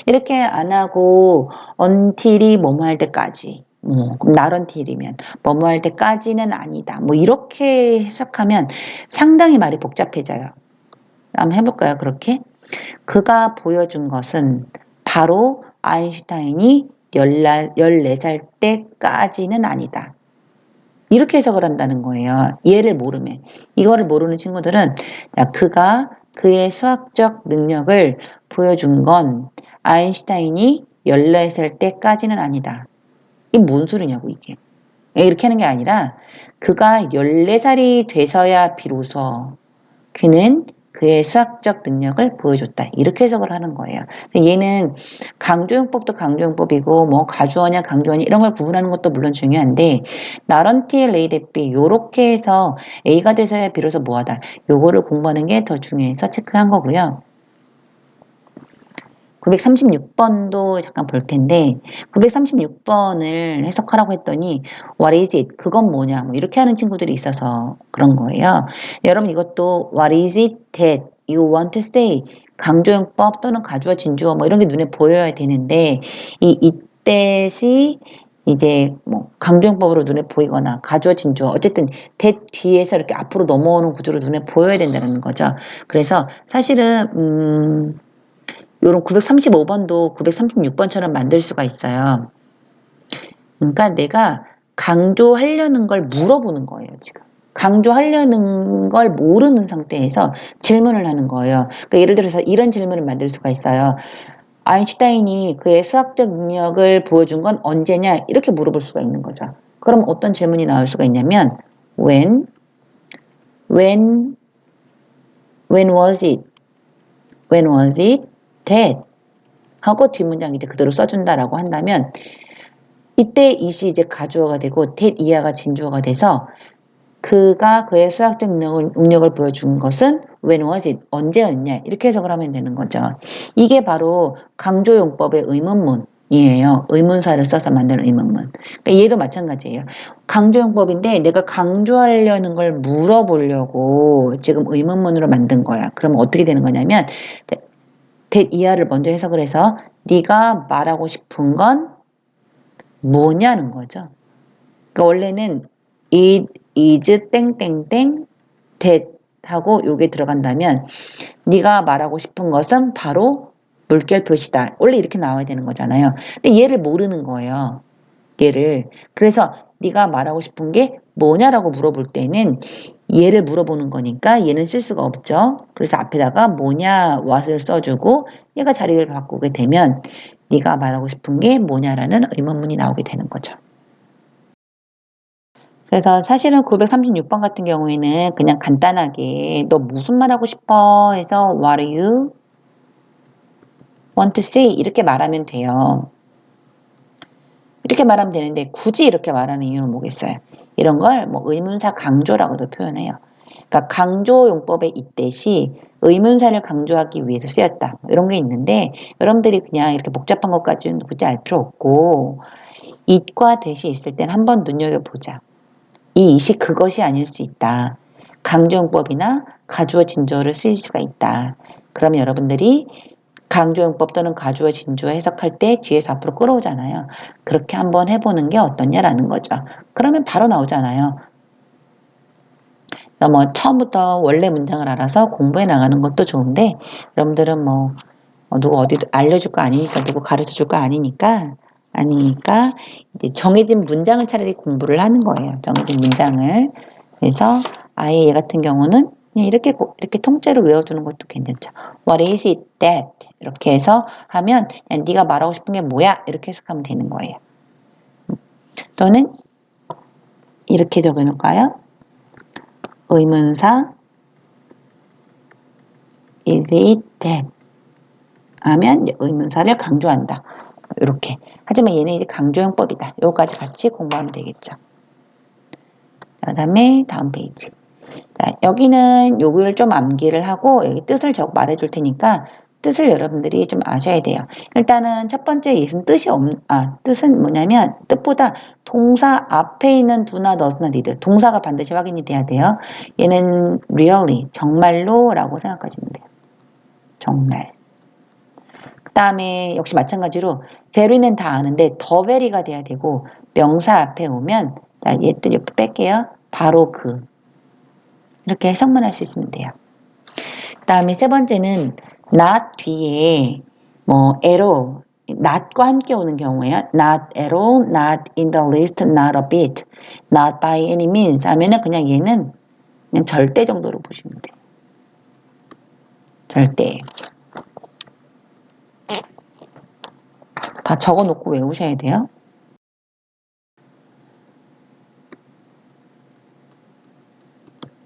이렇게 안 하고 until이 뭐뭐 할 때까지 그럼 not until이면 뭐뭐 할 때까지는 아니다. 뭐 이렇게 해석하면 상당히 말이 복잡해져요. 한번 해볼까요? 그렇게? 그가 보여준 것은 바로 아인슈타인이 14살 때까지는 아니다. 이렇게 해석을 한다는 거예요. 얘를 모르면. 이거를 모르는 친구들은 그가 그의 수학적 능력을 보여준 건 아인슈타인이 14살 때까지는 아니다. 이게 뭔 소리냐고 이게. 이렇게 하는 게 아니라 그가 14살이 돼서야 비로소 그는 그의 수학적 능력을 보여줬다. 이렇게 해석을 하는 거예요. 얘는 강조용법도 강조용법이고 뭐 가주어냐 강조어냐 이런 걸 구분하는 것도 물론 중요한데 not until A that B 요렇게 해서 A가 돼서야 비로소 뭐하다. 요거를 공부하는 게 더 중요해서 체크한 거고요. 936번도 잠깐 볼 텐데 936번을 해석하라고 했더니 what is it? 그건 뭐냐? 뭐 이렇게 하는 친구들이 있어서 그런 거예요. 여러분 이것도 what is it that you want to say? 강조용법 또는 가주어 진주어 뭐 이런 게 눈에 보여야 되는데 이때시 이제 뭐 강조용법으로 눈에 보이거나 가주어 진주어 어쨌든 that 뒤에서 이렇게 앞으로 넘어오는 구조로 눈에 보여야 된다는 거죠. 그래서 사실은 요런 935번도 936번처럼 만들 수가 있어요. 그러니까 내가 강조하려는 걸 물어보는 거예요, 지금. 강조하려는 걸 모르는 상태에서 질문을 하는 거예요. 그러니까 예를 들어서 이런 질문을 만들 수가 있어요. 아인슈타인이 그의 수학적 능력을 보여준 건 언제냐? 이렇게 물어볼 수가 있는 거죠. 그럼 어떤 질문이 나올 수가 있냐면 when was it? When was it that? 하고 뒷문장 이제 그대로 써준다라고 한다면 이때 it이 이제 가주어가 되고 that 이하가 진주어가 돼서 그가 그의 수학적 능력을 보여준 것은 when was it? 언제였냐? 이렇게 해석을 하면 되는 거죠. 이게 바로 강조용법의 의문문이에요. 의문사를 써서 만드는 의문문. 그러니까 얘도 마찬가지예요. 강조용법인데 내가 강조하려는 걸 물어보려고 지금 의문문으로 만든 거야. 그러면 어떻게 되는 거냐면 that 이하를 먼저 해석을 해서 네가 말하고 싶은 건 뭐냐는 거죠. 그러니까 원래는 it is 땡땡땡 that 하고 요게 들어간다면 네가 말하고 싶은 것은 바로 물결 표시다. 원래 이렇게 나와야 되는 거잖아요. 근데 얘를 모르는 거예요. 얘를. 그래서 네가 말하고 싶은 게 뭐냐라고 물어볼 때는 얘를 물어보는 거니까 얘는 쓸 수가 없죠. 그래서 앞에다가 뭐냐 what을 써주고 얘가 자리를 바꾸게 되면 네가 말하고 싶은 게 뭐냐라는 의문문이 나오게 되는 거죠. 그래서 사실은 936번 같은 경우에는 그냥 간단하게 너 무슨 말 하고 싶어 해서 what do you want to say 이렇게 말하면 돼요. 이렇게 말하면 되는데 굳이 이렇게 말하는 이유는 뭐겠어요? 이런 걸 뭐 의문사 강조라고도 표현해요. 그러니까 강조 용법의 이때시 의문사를 강조하기 위해서 쓰였다. 뭐 이런 게 있는데 여러분들이 그냥 이렇게 복잡한 것까지는 굳이 알 필요 없고 it과 that이 있을 땐 한번 눈여겨보자. 이 it이 그것이 아닐 수 있다. 강조용법이나 가주어 진주어를 쓸 수가 있다. 그러면 여러분들이 강조용법 또는 가주어 진주어 해석할 때 뒤에서 앞으로 끌어오잖아요. 그렇게 한번 해보는 게 어떠냐라는 거죠. 그러면 바로 나오잖아요. 그래서 뭐 처음부터 원래 문장을 알아서 공부해 나가는 것도 좋은데 여러분들은 뭐 누구 어디 알려줄 거 아니니까 누구 가르쳐 줄 거 아니니까 이제 정해진 문장을 차라리 공부를 하는 거예요. 정해진 문장을. 그래서 아예 얘 같은 경우는 그냥 이렇게 통째로 외워두는 것도 괜찮죠. What is it that? 이렇게 해서 하면 그냥 네가 말하고 싶은 게 뭐야? 이렇게 해석하면 되는 거예요. 또는 이렇게 적어놓을까요? 의문사 is it that? 하면 의문사를 강조한다. 이렇게. 하지만 얘는 이제 강조용법이다. 요거까지 같이 공부하면 되겠죠. 그 다음에 다음 페이지. 자, 여기는 요걸 좀 암기를 하고 여기 뜻을 말해줄 테니까 뜻을 여러분들이 좀 아셔야 돼요. 일단은 첫 번째 예는 뜻은 뭐냐면 뜻보다 동사 앞에 있는 do나 does나 did 동사가 반드시 확인이 돼야 돼요. 얘는 really 정말로 라고 생각하시면 돼요. 정말. 그 다음에 역시 마찬가지로 very는 다 아는데 더 very가 돼야 되고 명사 앞에 오면 자, 얘들 옆에 뺄게요. 바로 그 이렇게 해석만 할 수 있으면 돼요. 그 다음에 세 번째는 not 뒤에 뭐 arrow not과 함께 오는 경우에요. not at all, not in the least, not a bit, not by any means 하면은 그냥 얘는 그냥 절대 정도로 보시면 돼요. 절대. 다 적어놓고 외우셔야 돼요.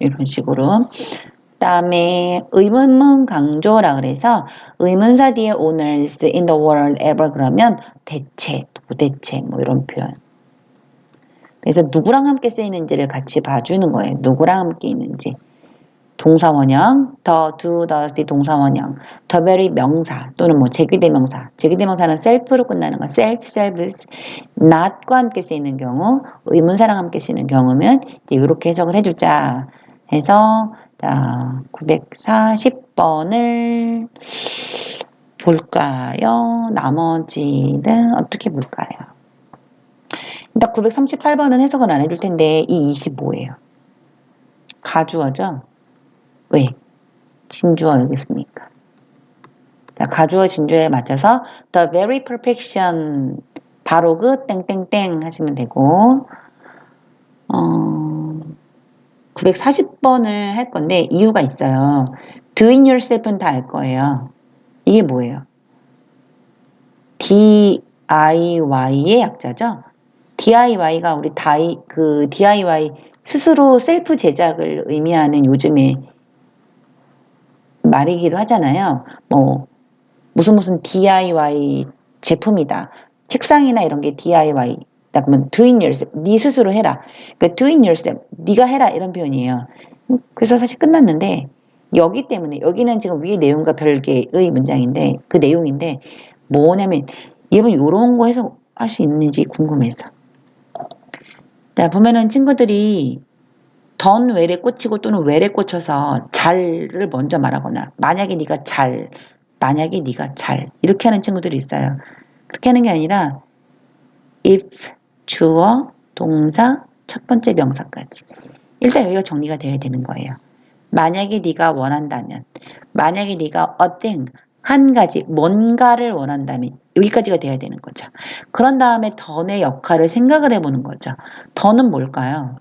이런 식으로. 그 다음에 의문문 강조라 그래서 의문사 뒤에 owners in the world ever 그러면 대체, 도대체 뭐 이런 표현. 그래서 누구랑 함께 쓰이는지를 같이 봐주는 거예요. 누구랑 함께 있는지. 동사원형, the, do, does, the 동사원형, the very 명사 또는 뭐 제귀대명사. 제귀대명사는 self로 끝나는 거. self, selves, not과 함께 쓰이는 경우, 의문사랑 함께 쓰이는 경우면 이렇게 해석을 해주자. 해서 자, 940번을 볼까요? 나머지는 어떻게 볼까요? 일단 938번은 해석을 안 해줄 텐데 이 25예요. 가주어죠? 왜? 진주어 여기 있으니까. 자, 가주어 진주어에 맞춰서 the very perfection 바로 그 땡땡땡 하시면 되고 940번을 할 건데 이유가 있어요. do it yourself은 다 알 거예요. 이게 뭐예요? DIY의 약자죠? DIY가 우리 DIY 스스로 셀프 제작을 의미하는 요즘에 말이기도 하잖아요. 뭐 무슨 DIY 제품이다. 책상이나 이런 게 DIY 그러면 do it yourself. 네 스스로 해라. 그러니까 do it yourself. 네가 해라 이런 표현이에요. 그래서 사실 끝났는데 여기 때문에 여기는 지금 위의 내용과 별개의 문장인데 그 내용인데 뭐냐면 여러분 이런 거 해석할 수 있는지 궁금해서. 자 보면은 친구들이 던 where에 꽂히고 또는 where에 꽂혀서 잘을 먼저 말하거나 만약에 네가 잘 이렇게 하는 친구들이 있어요. 그렇게 하는 게 아니라 if 주어 동사 첫 번째 명사까지 일단 여기가 정리가 돼야 되는 거예요. 만약에 네가 원한다면 만약에 네가 a thing 한 가지 뭔가를 원한다면 여기까지가 돼야 되는 거죠. 그런 다음에 던의 역할을 생각을 해보는 거죠. 던은 뭘까요?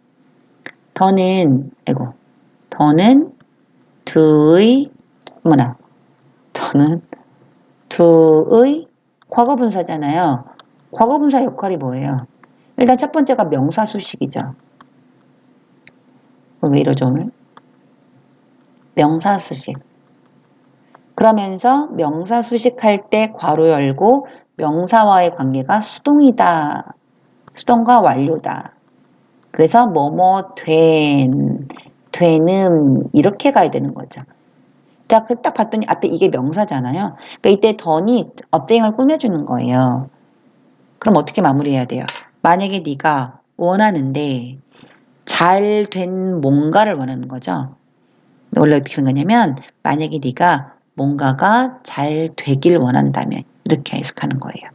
더는 do의 더는 do의 과거분사잖아요. 과거분사 역할이 뭐예요? 일단 첫 번째가 명사수식이죠. 왜 이러죠 오늘? 명사수식. 그러면서 명사수식할 때 괄호 열고 명사와의 관계가 수동이다. 수동과 완료다. 그래서 뭐뭐 되는 이렇게 가야 되는 거죠. 딱 봤더니 앞에 이게 명사잖아요. 그러니까 이때 던이 어땡을 꾸며주는 거예요. 그럼 어떻게 마무리해야 돼요? 만약에 네가 원하는데 잘 된 뭔가를 원하는 거죠. 원래 어떻게 하는 거냐면 만약에 네가 뭔가가 잘 되길 원한다면 이렇게 해석하는 거예요.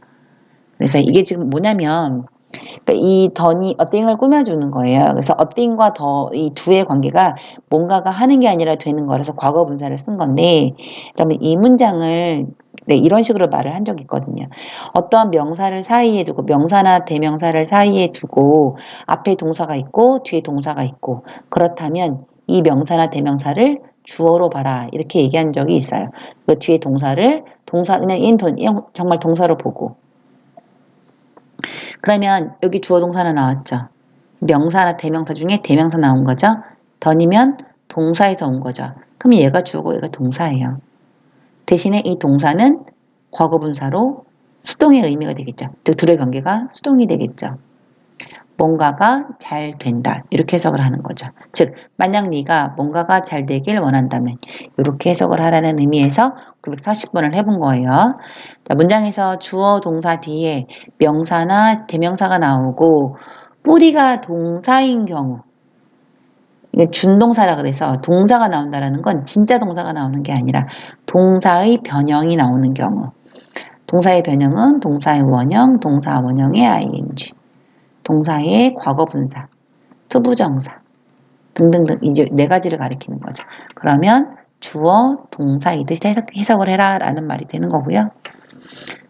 그래서 이게 지금 뭐냐면 그러니까 이 던이 어띵을 꾸며주는 거예요. 그래서 어띵과 더 이 두의 관계가 뭔가가 하는 게 아니라 되는 거라서 과거 분사를 쓴 건데 그러면 이 문장을 네, 이런 식으로 말을 한 적이 있거든요. 어떠한 명사를 사이에 두고 명사나 대명사를 사이에 두고 앞에 동사가 있고 뒤에 동사가 있고 그렇다면 이 명사나 대명사를 주어로 봐라 이렇게 얘기한 적이 있어요. 그 뒤에 동사를 그냥 정말 동사로 보고 그러면 여기 주어 동사는 나왔죠. 명사나 대명사 중에 대명사 나온 거죠. 던이면 동사에서 온 거죠. 그럼 얘가 주어고 얘가 동사예요. 대신에 이 동사는 과거분사로 수동의 의미가 되겠죠. 둘의 관계가 수동이 되겠죠. 뭔가가 잘 된다. 이렇게 해석을 하는 거죠. 즉 만약 네가 뭔가가 잘 되길 원한다면 이렇게 해석을 하라는 의미에서 940번을 해본 거예요. 자, 문장에서 주어 동사 뒤에 명사나 대명사가 나오고 뿌리가 동사인 경우 이게 준동사라 그래서 동사가 나온다는 건 진짜 동사가 나오는 게 아니라 동사의 변형이 나오는 경우 동사의 변형은 동사의 원형, 동사 원형의 ing 동사의 과거분사, 투부정사 등등등 이제 네 가지를 가리키는 거죠. 그러면 주어, 동사 이듯이 해석을 해라 라는 말이 되는 거고요.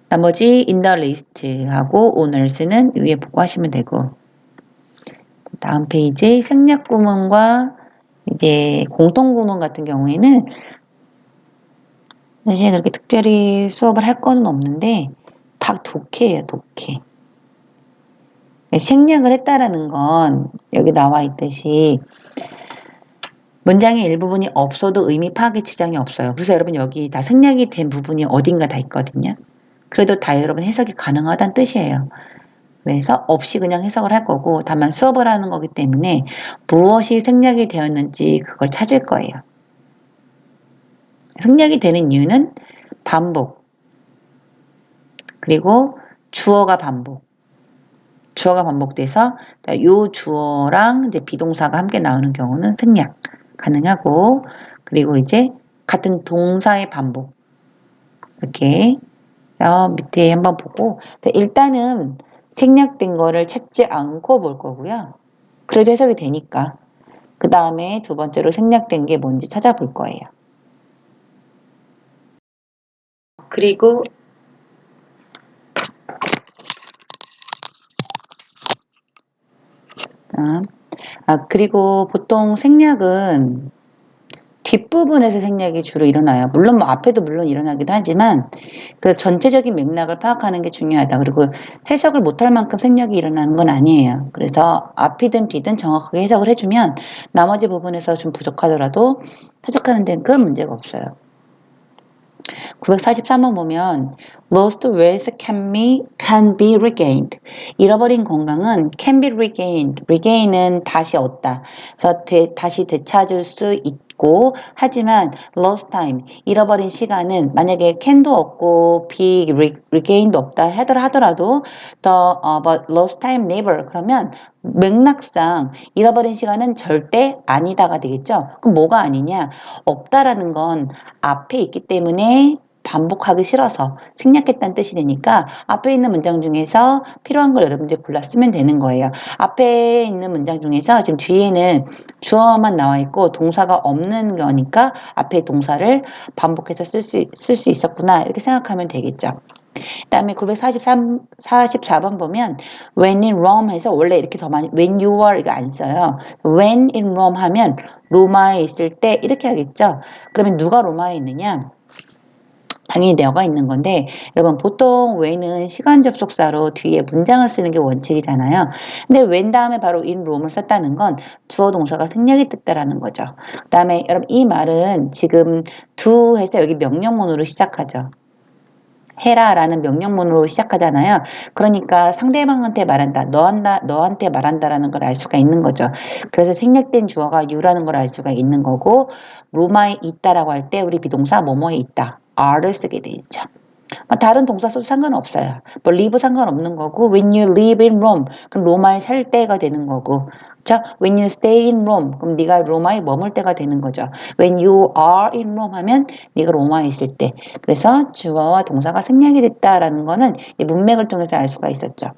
나머지 in the list 하고 owners는 위에 보고 하시면 되고 다음 페이지 생략 구문과 이제 공통 구문 같은 경우에는 사실 그렇게 특별히 수업을 할 건 없는데 다 독해예요, 독해. 생략을 했다라는 건 여기 나와 있듯이 문장의 일부분이 없어도 의미 파악에 지장이 없어요. 그래서 여러분 여기 다 생략이 된 부분이 어딘가 다 있거든요. 그래도 다 여러분 해석이 가능하다는 뜻이에요. 그래서 없이 그냥 해석을 할 거고 다만 수업을 하는 거기 때문에 무엇이 생략이 되었는지 그걸 찾을 거예요. 생략이 되는 이유는 반복 그리고 주어가 반복돼서 요 주어랑 이제 비동사가 함께 나오는 경우는 생략 가능하고 그리고 이제 같은 동사의 반복 이렇게 밑에 한번 보고 일단은 생략된 거를 찾지 않고 볼 거고요. 그래도 해석이 되니까 그 다음에 두 번째로 생략된 게 뭔지 찾아볼 거예요. 그리고 그리고 보통 생략은 뒷부분에서 생략이 주로 일어나요. 물론 뭐 앞에도 물론 일어나기도 하지만 그 전체적인 맥락을 파악하는 게 중요하다. 그리고 해석을 못할 만큼 생략이 일어나는 건 아니에요. 그래서 앞이든 뒤든 정확하게 해석을 해주면 나머지 부분에서 좀 부족하더라도 해석하는 데는 큰 문제가 없어요. 943번 보면 Lost wealth can be regained. 잃어버린 건강은 can be regained. regain은 다시 얻다. 그래서 다시 되찾을 수 있고 하지만 lost time, 잃어버린 시간은 만약에 can도 없고 be regain도 없다 하더라도 but lost time never 그러면 맥락상 잃어버린 시간은 절대 아니다가 되겠죠. 그럼 뭐가 아니냐? 없다라는 건 앞에 있기 때문에 반복하기 싫어서 생략했다는 뜻이 되니까 앞에 있는 문장 중에서 필요한 걸 여러분들이 골라 쓰면 되는 거예요. 앞에 있는 문장 중에서 지금 뒤에는 주어만 나와 있고 동사가 없는 거니까 앞에 동사를 반복해서 쓸 수 있었구나 이렇게 생각하면 되겠죠. 그 다음에 944번 보면 when in Rome 해서 원래 이렇게 더 많이 when you are 이거 안 써요. when in Rome 하면 로마에 있을 때 이렇게 하겠죠. 그러면 누가 로마에 있느냐? 당연히 너가 있는 건데 여러분 보통 when은 시간 접속사로 뒤에 문장을 쓰는 게 원칙이잖아요. 근데 when 다음에 바로 in Rome을 썼다는 건 주어 동사가 생략이 됐다라는 거죠. 그 다음에 여러분 이 말은 지금 do 해서 여기 명령문으로 시작하죠. 해라 라는 명령문으로 시작하잖아요. 그러니까 상대방한테 말한다, 너한테 말한다라는 걸 알 수가 있는 거죠. 그래서 생략된 주어가 you라는 걸 알 수가 있는 거고 로마에 있다라고 할 때 우리 비동사 뭐뭐에 있다. are를 쓰게 되죠. 다른 동사 써도 상관없어요. 뭐 live 상관없는 거고 when you live in Rome 그럼 로마에 살 때가 되는 거고 자, when you stay in Rome 그럼 네가 로마에 머물 때가 되는 거죠. when you are in Rome 하면 네가 로마에 있을 때 그래서 주어와 동사가 생략이 됐다라는 거는 이 문맥을 통해서 알 수가 있었죠.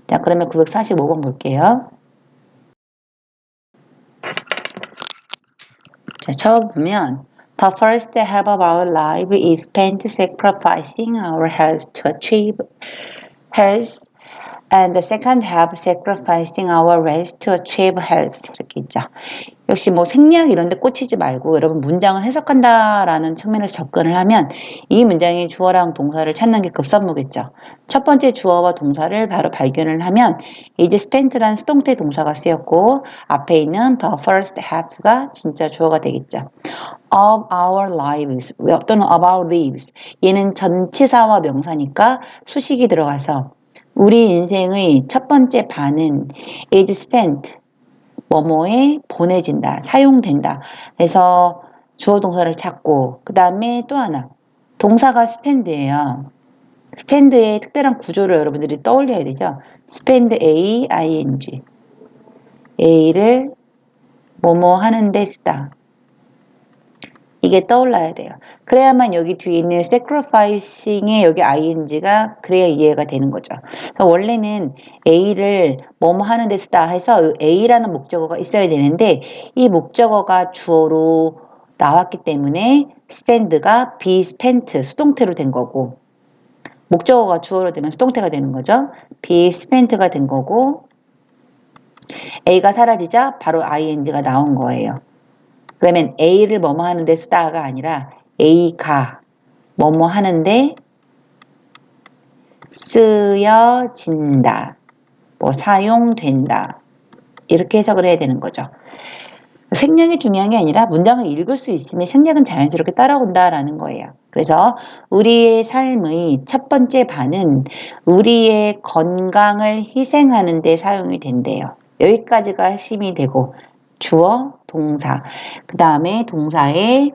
자, 그러면 945번 볼게요. 자, 처음 보면 The first half of our life is spent sacrificing our health to achieve health, and the second half sacrificing our rest to achieve health. 이렇게 있죠. 역시 뭐 생략 이런 데 꽂히지 말고 여러분 문장을 해석한다라는 측면에서 접근을 하면 이 문장의 주어랑 동사를 찾는 게 급선무겠죠. 첫 번째 주어와 동사를 바로 발견을 하면 is spent라는 수동태 동사가 쓰였고 앞에 있는 the first half가 진짜 주어가 되겠죠. of our lives 또는 of our lives 얘는 전치사와 명사니까 수식이 들어가서 우리 인생의 첫 번째 반은 is spent 뭐뭐에 보내진다, 사용된다. 그래서 주어 동사를 찾고 그 다음에 또 하나 동사가 spend예요. spend의 특별한 구조를 여러분들이 떠올려야 되죠. spend A, ing A를 뭐뭐 하는데 쓰다. 이게 떠올라야 돼요. 그래야만 여기 뒤에 있는 sacrificing의 여기 ing가 그래야 이해가 되는 거죠. 원래는 A를 뭐뭐 하는 데 쓰다 해서 A라는 목적어가 있어야 되는데 이 목적어가 주어로 나왔기 때문에 spend가 be spent 수동태로 된 거고 목적어가 주어로 되면 수동태가 되는 거죠. be spent가 된 거고 A가 사라지자 바로 ing가 나온 거예요. 그러면 A를 뭐뭐 하는데 쓰다가 아니라 A가 뭐뭐 하는데 쓰여진다, 뭐 사용된다 이렇게 해석을 해야 되는 거죠. 생략이 중요한 게 아니라 문장을 읽을 수 있으면 생략은 자연스럽게 따라온다라는 거예요. 그래서 우리의 삶의 첫 번째 반은 우리의 건강을 희생하는 데 사용이 된대요. 여기까지가 핵심이 되고 주어, 동사, 그 다음에 동사의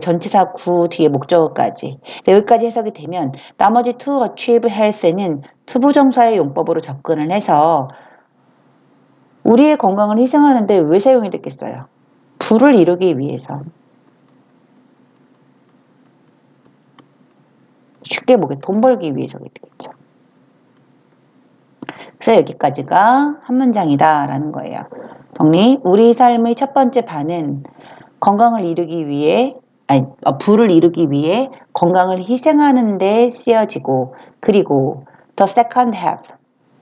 전치사 구 뒤에 목적어까지 여기까지 해석이 되면 나머지 to achieve health는 투부정사의 용법으로 접근을 해서 우리의 건강을 희생하는데 왜 사용이 됐겠어요? 부를 이루기 위해서. 쉽게 보게 돈 벌기 위해서가 되겠죠. 그래서 여기까지가 한 문장이다 라는 거예요. 정리. 우리 삶의 첫 번째 반은 건강을 이루기 위해 부를 이루기 위해 건강을 희생하는 데 쓰여지고 그리고 the second half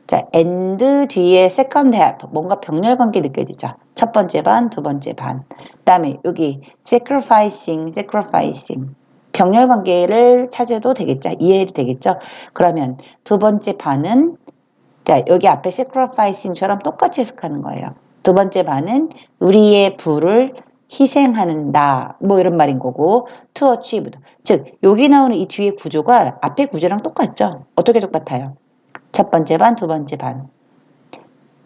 자, and 뒤에 second half 뭔가 병렬관계 느껴지죠. 첫 번째 반, 두 번째 반. 그 다음에 여기 sacrificing 병렬관계를 찾아도 되겠죠. 이해해도 되겠죠. 그러면 두 번째 반은 자, 여기 앞에 sacrificing처럼 똑같이 해석하는 거예요. 두 번째 반은 우리의 부를 희생하는다 뭐 이런 말인 거고 to achieve 즉 여기 나오는 이 뒤에 구조가 앞에 구조랑 똑같죠. 어떻게 똑같아요? 첫 번째 반, 두 번째 반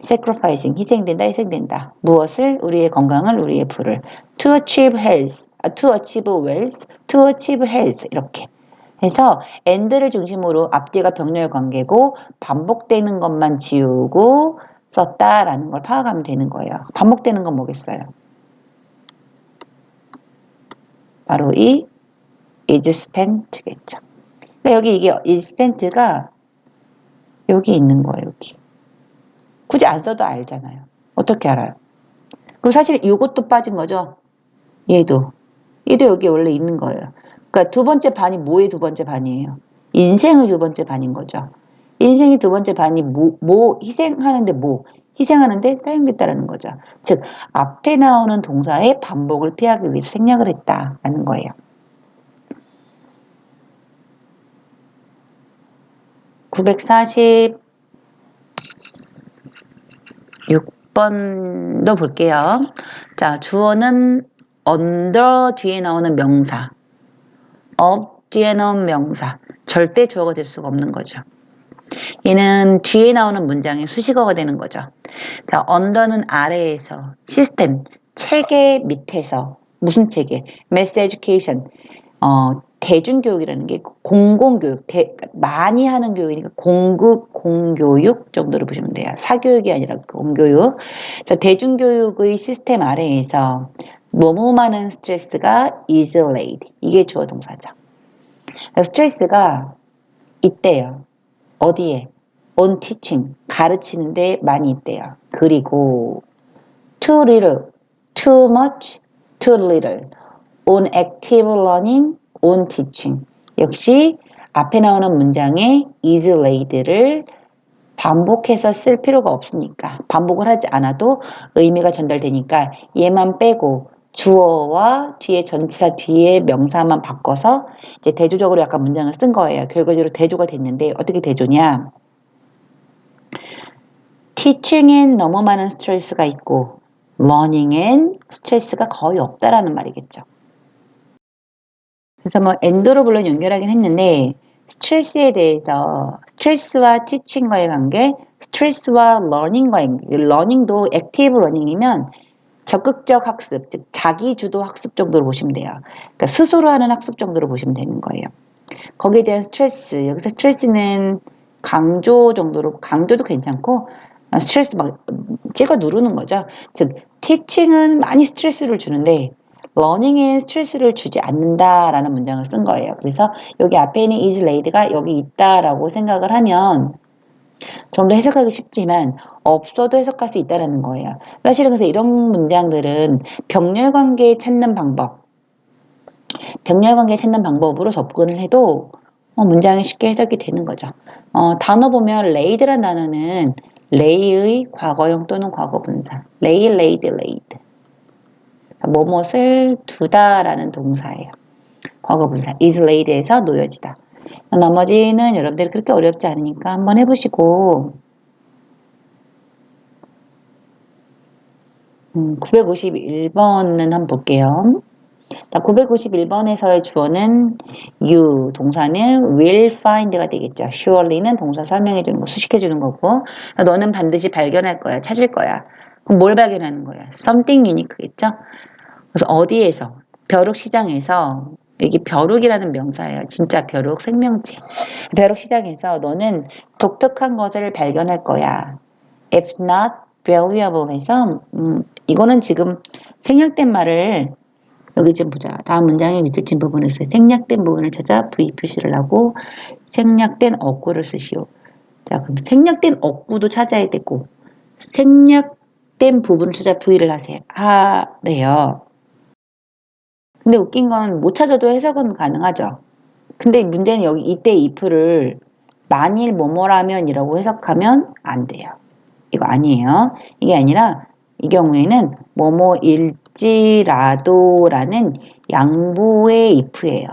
sacrificing 희생된다 희생된다 무엇을? 우리의 건강을 우리의 부를 to achieve health, to achieve wealth, to achieve health 이렇게 해서 and를 중심으로 앞뒤가 병렬 관계고 반복되는 것만 지우고 썼다라는 걸 파악하면 되는 거예요. 반복되는 건 뭐겠어요? 바로 이 is spent겠죠. 그러니까 여기 이게 is spent가 여기 있는 거예요. 여기. 굳이 안 써도 알잖아요. 어떻게 알아요? 그리고 사실 이것도 빠진 거죠. 얘도 여기 원래 있는 거예요. 그러니까 두 번째 반이 뭐의 두 번째 반이에요? 인생의 두 번째 반인 거죠. 인생의 두 번째 반이 희생하는데 희생하는데 사용됐다라는 거죠. 즉 앞에 나오는 동사의 반복을 피하기 위해서 생략을 했다라는 거예요. 946번도 볼게요. 자, 주어는 under 뒤에 나오는 명사, of 뒤에 나오는 명사, 절대 주어가 될 수가 없는 거죠. 얘는 뒤에 나오는 문장의 수식어가 되는 거죠. 자, under는 아래에서, 시스템, 체계 밑에서, 무슨 체계? mass education, 대중교육이라는 게 공공교육, 많이 하는 교육이니까 공교육 정도로 보시면 돼요. 사교육이 아니라 공교육. 자, 대중교육의 시스템 아래에서 너무 많은 스트레스가 is laid. 이게 주어 동사죠. 스트레스가 있대요. 어디에? on teaching, 가르치는데 많이 있대요. 그리고 too little, too much, too little, on active learning, on teaching. 역시 앞에 나오는 문장에 is laid를 반복해서 쓸 필요가 없으니까 반복을 하지 않아도 의미가 전달되니까 얘만 빼고 주어와 뒤에 전치사 뒤에 명사만 바꿔서 이제 대조적으로 약간 문장을 쓴 거예요. 결과적으로 대조가 됐는데 어떻게 대조냐? teaching엔 너무 많은 스트레스가 있고 learning엔 스트레스가 거의 없다라는 말이겠죠. 그래서 뭐 엔드로 물론 연결하긴 했는데 스트레스에 대해서 스트레스와 teaching과의 관계, 스트레스와 learning과의 관계, learning도 active learning이면 적극적 학습, 즉 자기주도 학습 정도로 보시면 돼요. 그러니까 스스로 하는 학습 정도로 보시면 되는 거예요. 거기에 대한 스트레스, 여기서 스트레스는 강조 정도로, 강조도 괜찮고 스트레스 막 찍어 누르는 거죠. 즉 teaching은 많이 스트레스를 주는데 learning에 스트레스를 주지 않는다라는 문장을 쓴 거예요. 그래서 여기 앞에 있는 is laid가 여기 있다라고 생각을 하면 좀 더 해석하기 쉽지만 없어도 해석할 수 있다라는 거예요. 사실은 그래서 이런 문장들은 병렬관계 찾는 방법으로 접근을 해도 문장이 쉽게 해석이 되는 거죠. 단어 보면 laid란 단어는 lay의 과거형 또는 과거분사, lay, laid, laid. 뭐뭇을 두다라는 동사예요. 과거분사 is laid에서 놓여지다. 나머지는 여러분들이 그렇게 어렵지 않으니까 한번 해보시고 951번은 한번 볼게요. 951번에서의 주어는 you, 동사는 will find가 되겠죠. surely는 동사 설명해 주는 거, 수식해 주는 거고 너는 반드시 발견할 거야, 찾을 거야. 그럼 뭘 발견하는 거야? something unique겠죠. 그래서 어디에서? 벼룩시장에서 여기 벼룩이라는 명사예요. 진짜 벼룩, 생명체. 벼룩시장에서 너는 독특한 것을 발견할 거야. If not valuable 해서 이거는 지금 생략된 말을 여기 좀 보자. 다음 문장의 밑줄 친 부분에서 생략된 부분을 찾아 V 표시를 하고 생략된 어구를 쓰시오. 자, 그럼 생략된 어구도 찾아야 되고 생략된 부분을 찾아 V를 하래요. 근데 웃긴 건 못 찾아도 해석은 가능하죠. 근데 문제는 여기 이때 if를 만일 뭐뭐라면이라고 해석하면 안 돼요. 이거 아니에요. 이게 아니라 이 경우에는 뭐뭐일지라도라는 양보의 if예요.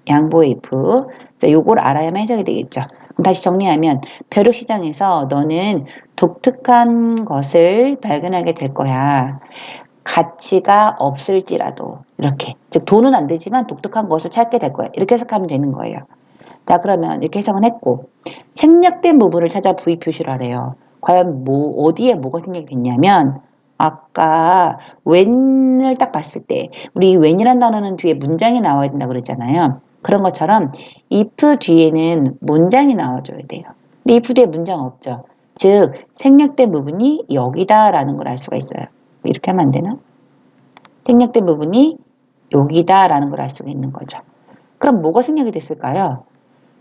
양보의 if. 그래서 요걸 알아야만 해석이 되겠죠. 그럼 다시 정리하면 벼룩시장에서 너는 독특한 것을 발견하게 될 거야. 가치가 없을지라도 이렇게 즉 돈은 안 되지만 독특한 것을 찾게 될 거예요. 이렇게 해석하면 되는 거예요. 자 그러면 이렇게 해석은 했고 생략된 부분을 찾아 V 표시를 하래요. 과연 뭐 어디에 뭐가 생략이 됐냐면 아까 when을 딱 봤을 때 우리 when이란 단어는 뒤에 문장이 나와야 된다고 그랬잖아요. 그런 것처럼 if 뒤에는 문장이 나와줘야 돼요. 근데 if 뒤에 문장 없죠. 즉 생략된 부분이 여기다라는 걸 알 수가 있어요. 이렇게 하면 안 되나? 생략된 부분이 여기다라는 걸 알 수가 있는 거죠. 그럼 뭐가 생략이 됐을까요?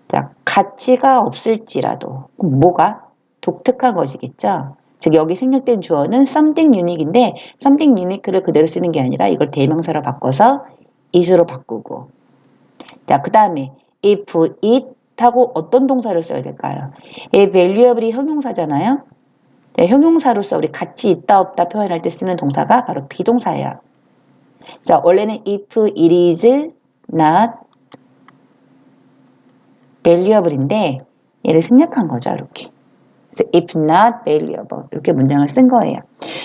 자, 가치가 없을지라도 뭐가? 독특한 것이겠죠. 즉 여기 생략된 주어는 something unique인데 something unique를 그대로 쓰는 게 아니라 이걸 대명사로 바꿔서 is로 바꾸고 자, 그 다음에 if it 하고 어떤 동사를 써야 될까요? 이 valuable이 형용사잖아요. 네, 형용사로서 우리 가치 있다 없다 표현할 때 쓰는 동사가 바로 비동사예요. 자, 원래는 if it is not valuable인데 얘를 생략한 거죠. 이렇게. 그래서 if not valuable 이렇게 문장을 쓴 거예요.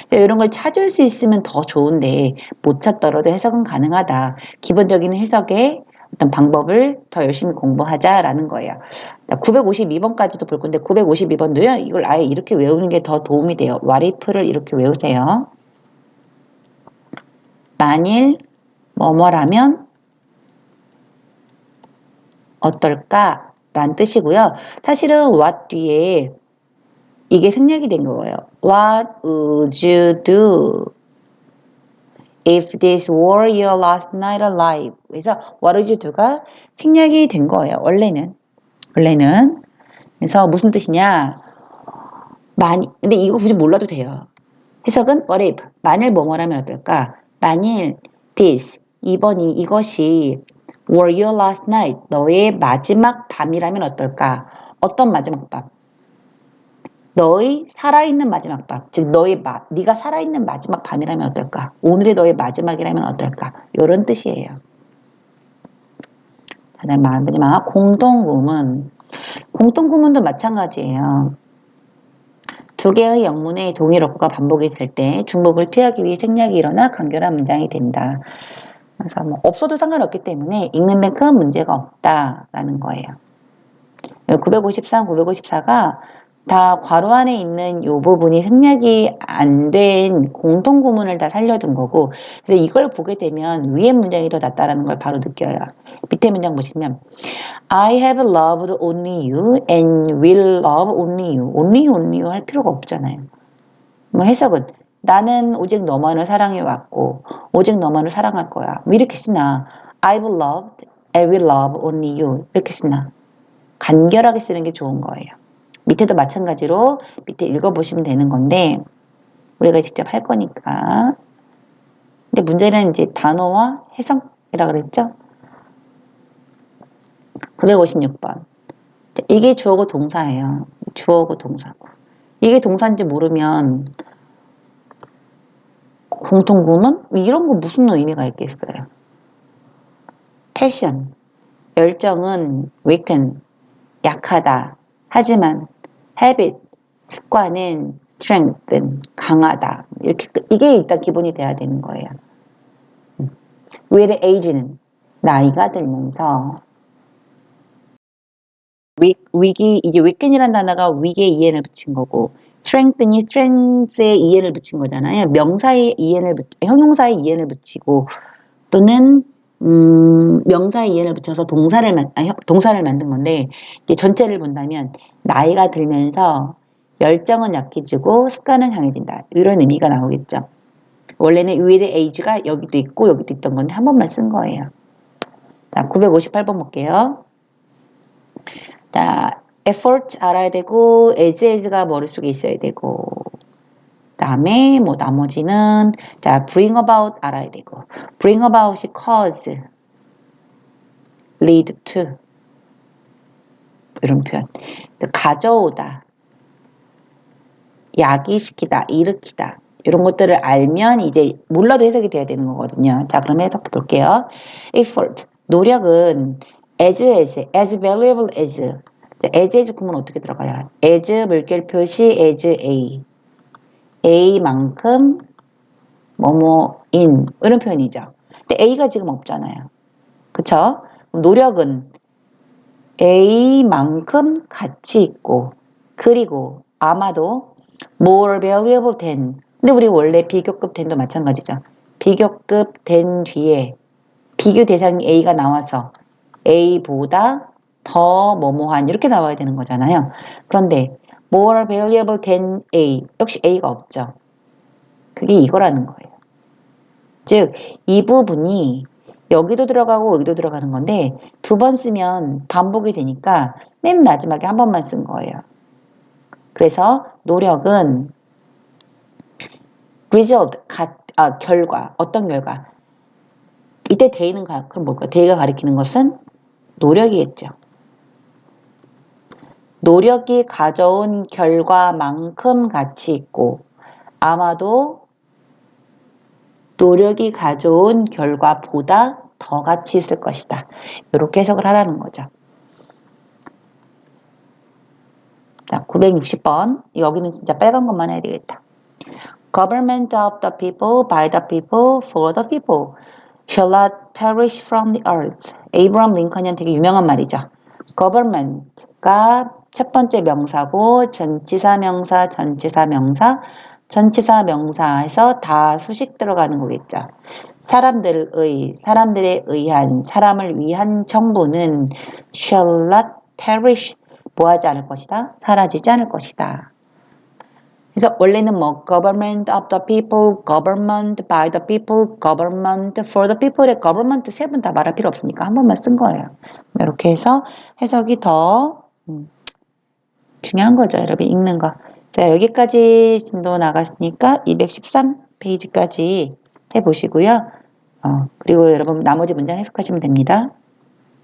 자, 이런 걸 찾을 수 있으면 더 좋은데 못 찾더라도 해석은 가능하다. 기본적인 해석의 어떤 방법을 더 열심히 공부하자라는 거예요. 952번까지도 볼 건데 952번도요. 이걸 아예 이렇게 외우는 게 더 도움이 돼요. what if를 이렇게 외우세요. 만일 뭐뭐라면 어떨까? 라는 뜻이고요. 사실은 what 뒤에 이게 생략이 된 거예요. What would you do if this were your last night alive? 그래서 what would you do가 생략이 된 거예요. 원래는. 그래서 무슨 뜻이냐? 근데 이거 굳이 몰라도 돼요. 해석은 what if? 만일 뭐뭐라면 어떨까? 만일 this, 이것이 were your last night, 너의 마지막 밤이라면 어떨까? 어떤 마지막 밤? 너의 살아있는 마지막 밤, 즉 네가 살아있는 마지막 밤이라면 어떨까? 오늘의 너의 마지막이라면 어떨까? 이런 뜻이에요. 마지막 공통구문도 마찬가지예요. 두 개의 영문의 동일어구가 반복이 될 때 중복을 피하기 위해 생략이 일어나 간결한 문장이 된다. 그래서 뭐 없어도 상관없기 때문에 읽는 데 큰 문제가 없다라는 거예요. 953, 954가 다 괄호 안에 있는 이 부분이 생략이 안 된 공통구문을 다 살려둔 거고 그래서 이걸 보게 되면 위의 문장이 더 낫다라는 걸 바로 느껴요. 밑에 문장 보시면 I have loved only you and will love only you. only you 할 필요가 없잖아요. 뭐 해석은 나는 오직 너만을 사랑해왔고 오직 너만을 사랑할 거야. 뭐 이렇게 쓰나 I've loved and will love only you 이렇게 쓰나 간결하게 쓰는 게 좋은 거예요. 밑에도 마찬가지로 밑에 읽어보시면 되는 건데 우리가 직접 할 거니까 근데 문제는 이제 단어와 해석이라 그랬죠? 956번 이게 주어고 동사예요. 주어고 동사고 이게 동사인지 모르면 공통구문? 이런 거 무슨 의미가 있겠어요? passion 열정은 weaken 약하다. 하지만 habit 습관은 strengthen 강하다. 이렇게 이게 일단 기본이 돼야 되는 거예요. with age는 나이가 들면서 이게 weaken이라는 단어가 weak에 en을 붙인 거고 strengthen이 strength에 en을 붙인 거잖아요. 명사에 형용사에 en을 붙이고 또는 명사에 en을 붙여서 동사를 만든 건데 이게 전체를 본다면 나이가 들면서 열정은 약해지고 습관은 강해진다. 이런 의미가 나오겠죠. 원래는 with age가 여기도 있고 여기도 있던 건데 한 번만 쓴 거예요. 자, 958번 볼게요. 자, effort 알아야 되고 as가 머릿속에 있어야 되고 그다음에 뭐 나머지는 자, bring about 알아야 되고 bring about이 cause, lead to 이런 표현. 가져오다, 야기시키다, 일으키다 이런 것들을 알면 이제 몰라도 해석이 돼야 되는 거거든요. 자, 그럼 해석해 볼게요. effort 노력은 as valuable as 구문 어떻게 들어가요? as 물결 표시 as a만큼 뭐뭐인 이런 표현이죠. 근데 A가 지금 없잖아요. 그쵸? 그럼 노력은 A만큼 가치 있고 그리고 아마도 more valuable than 근데 우리 원래 비교급 than도 마찬가지죠. 비교급 than 뒤에 비교 대상이 A가 나와서 A보다 더 뭐뭐한 이렇게 나와야 되는 거잖아요. 그런데 more valuable than A 역시 A가 없죠. 그게 이거라는 거예요. 즉 이 부분이 여기도 들어가고 여기도 들어가는 건데 두 번 쓰면 반복이 되니까 맨 마지막에 한 번만 쓴 거예요. 그래서 노력은 result, 결과, 어떤 결과. 이때 대의는 그럼 뭘까요? 대의가 가리키는 것은 노력이겠죠. 노력이 가져온 결과만큼 가치 있고 아마도 노력이 가져온 결과보다 더 가치 있을 것이다. 이렇게 해석을 하라는 거죠. 자, 960번. 여기는 진짜 빨간 것만 해야 되겠다. Government of the people, by the people, for the people, shall not perish from the earth. 에이브럼 링컨이 되게 유명한 말이죠. government가 첫 번째 명사고 전치사 명사, 전치사 명사, 전치사 명사에서 다 수식 들어가는 거겠죠. 사람들에 의한, 사람을 위한 정부는 shall not perish, 뭐하지 않을 것이다? 사라지지 않을 것이다. 그래서 원래는 뭐 government of the people, government by the people, government for the people의 government 세 번 다 말할 필요 없으니까 한 번만 쓴 거예요. 이렇게 해서 해석이 더 중요한 거죠. 여러분 읽는 거. 자, 여기까지 진도 나갔으니까 213페이지까지 해보시고요. 그리고 여러분 나머지 문장 해석하시면 됩니다.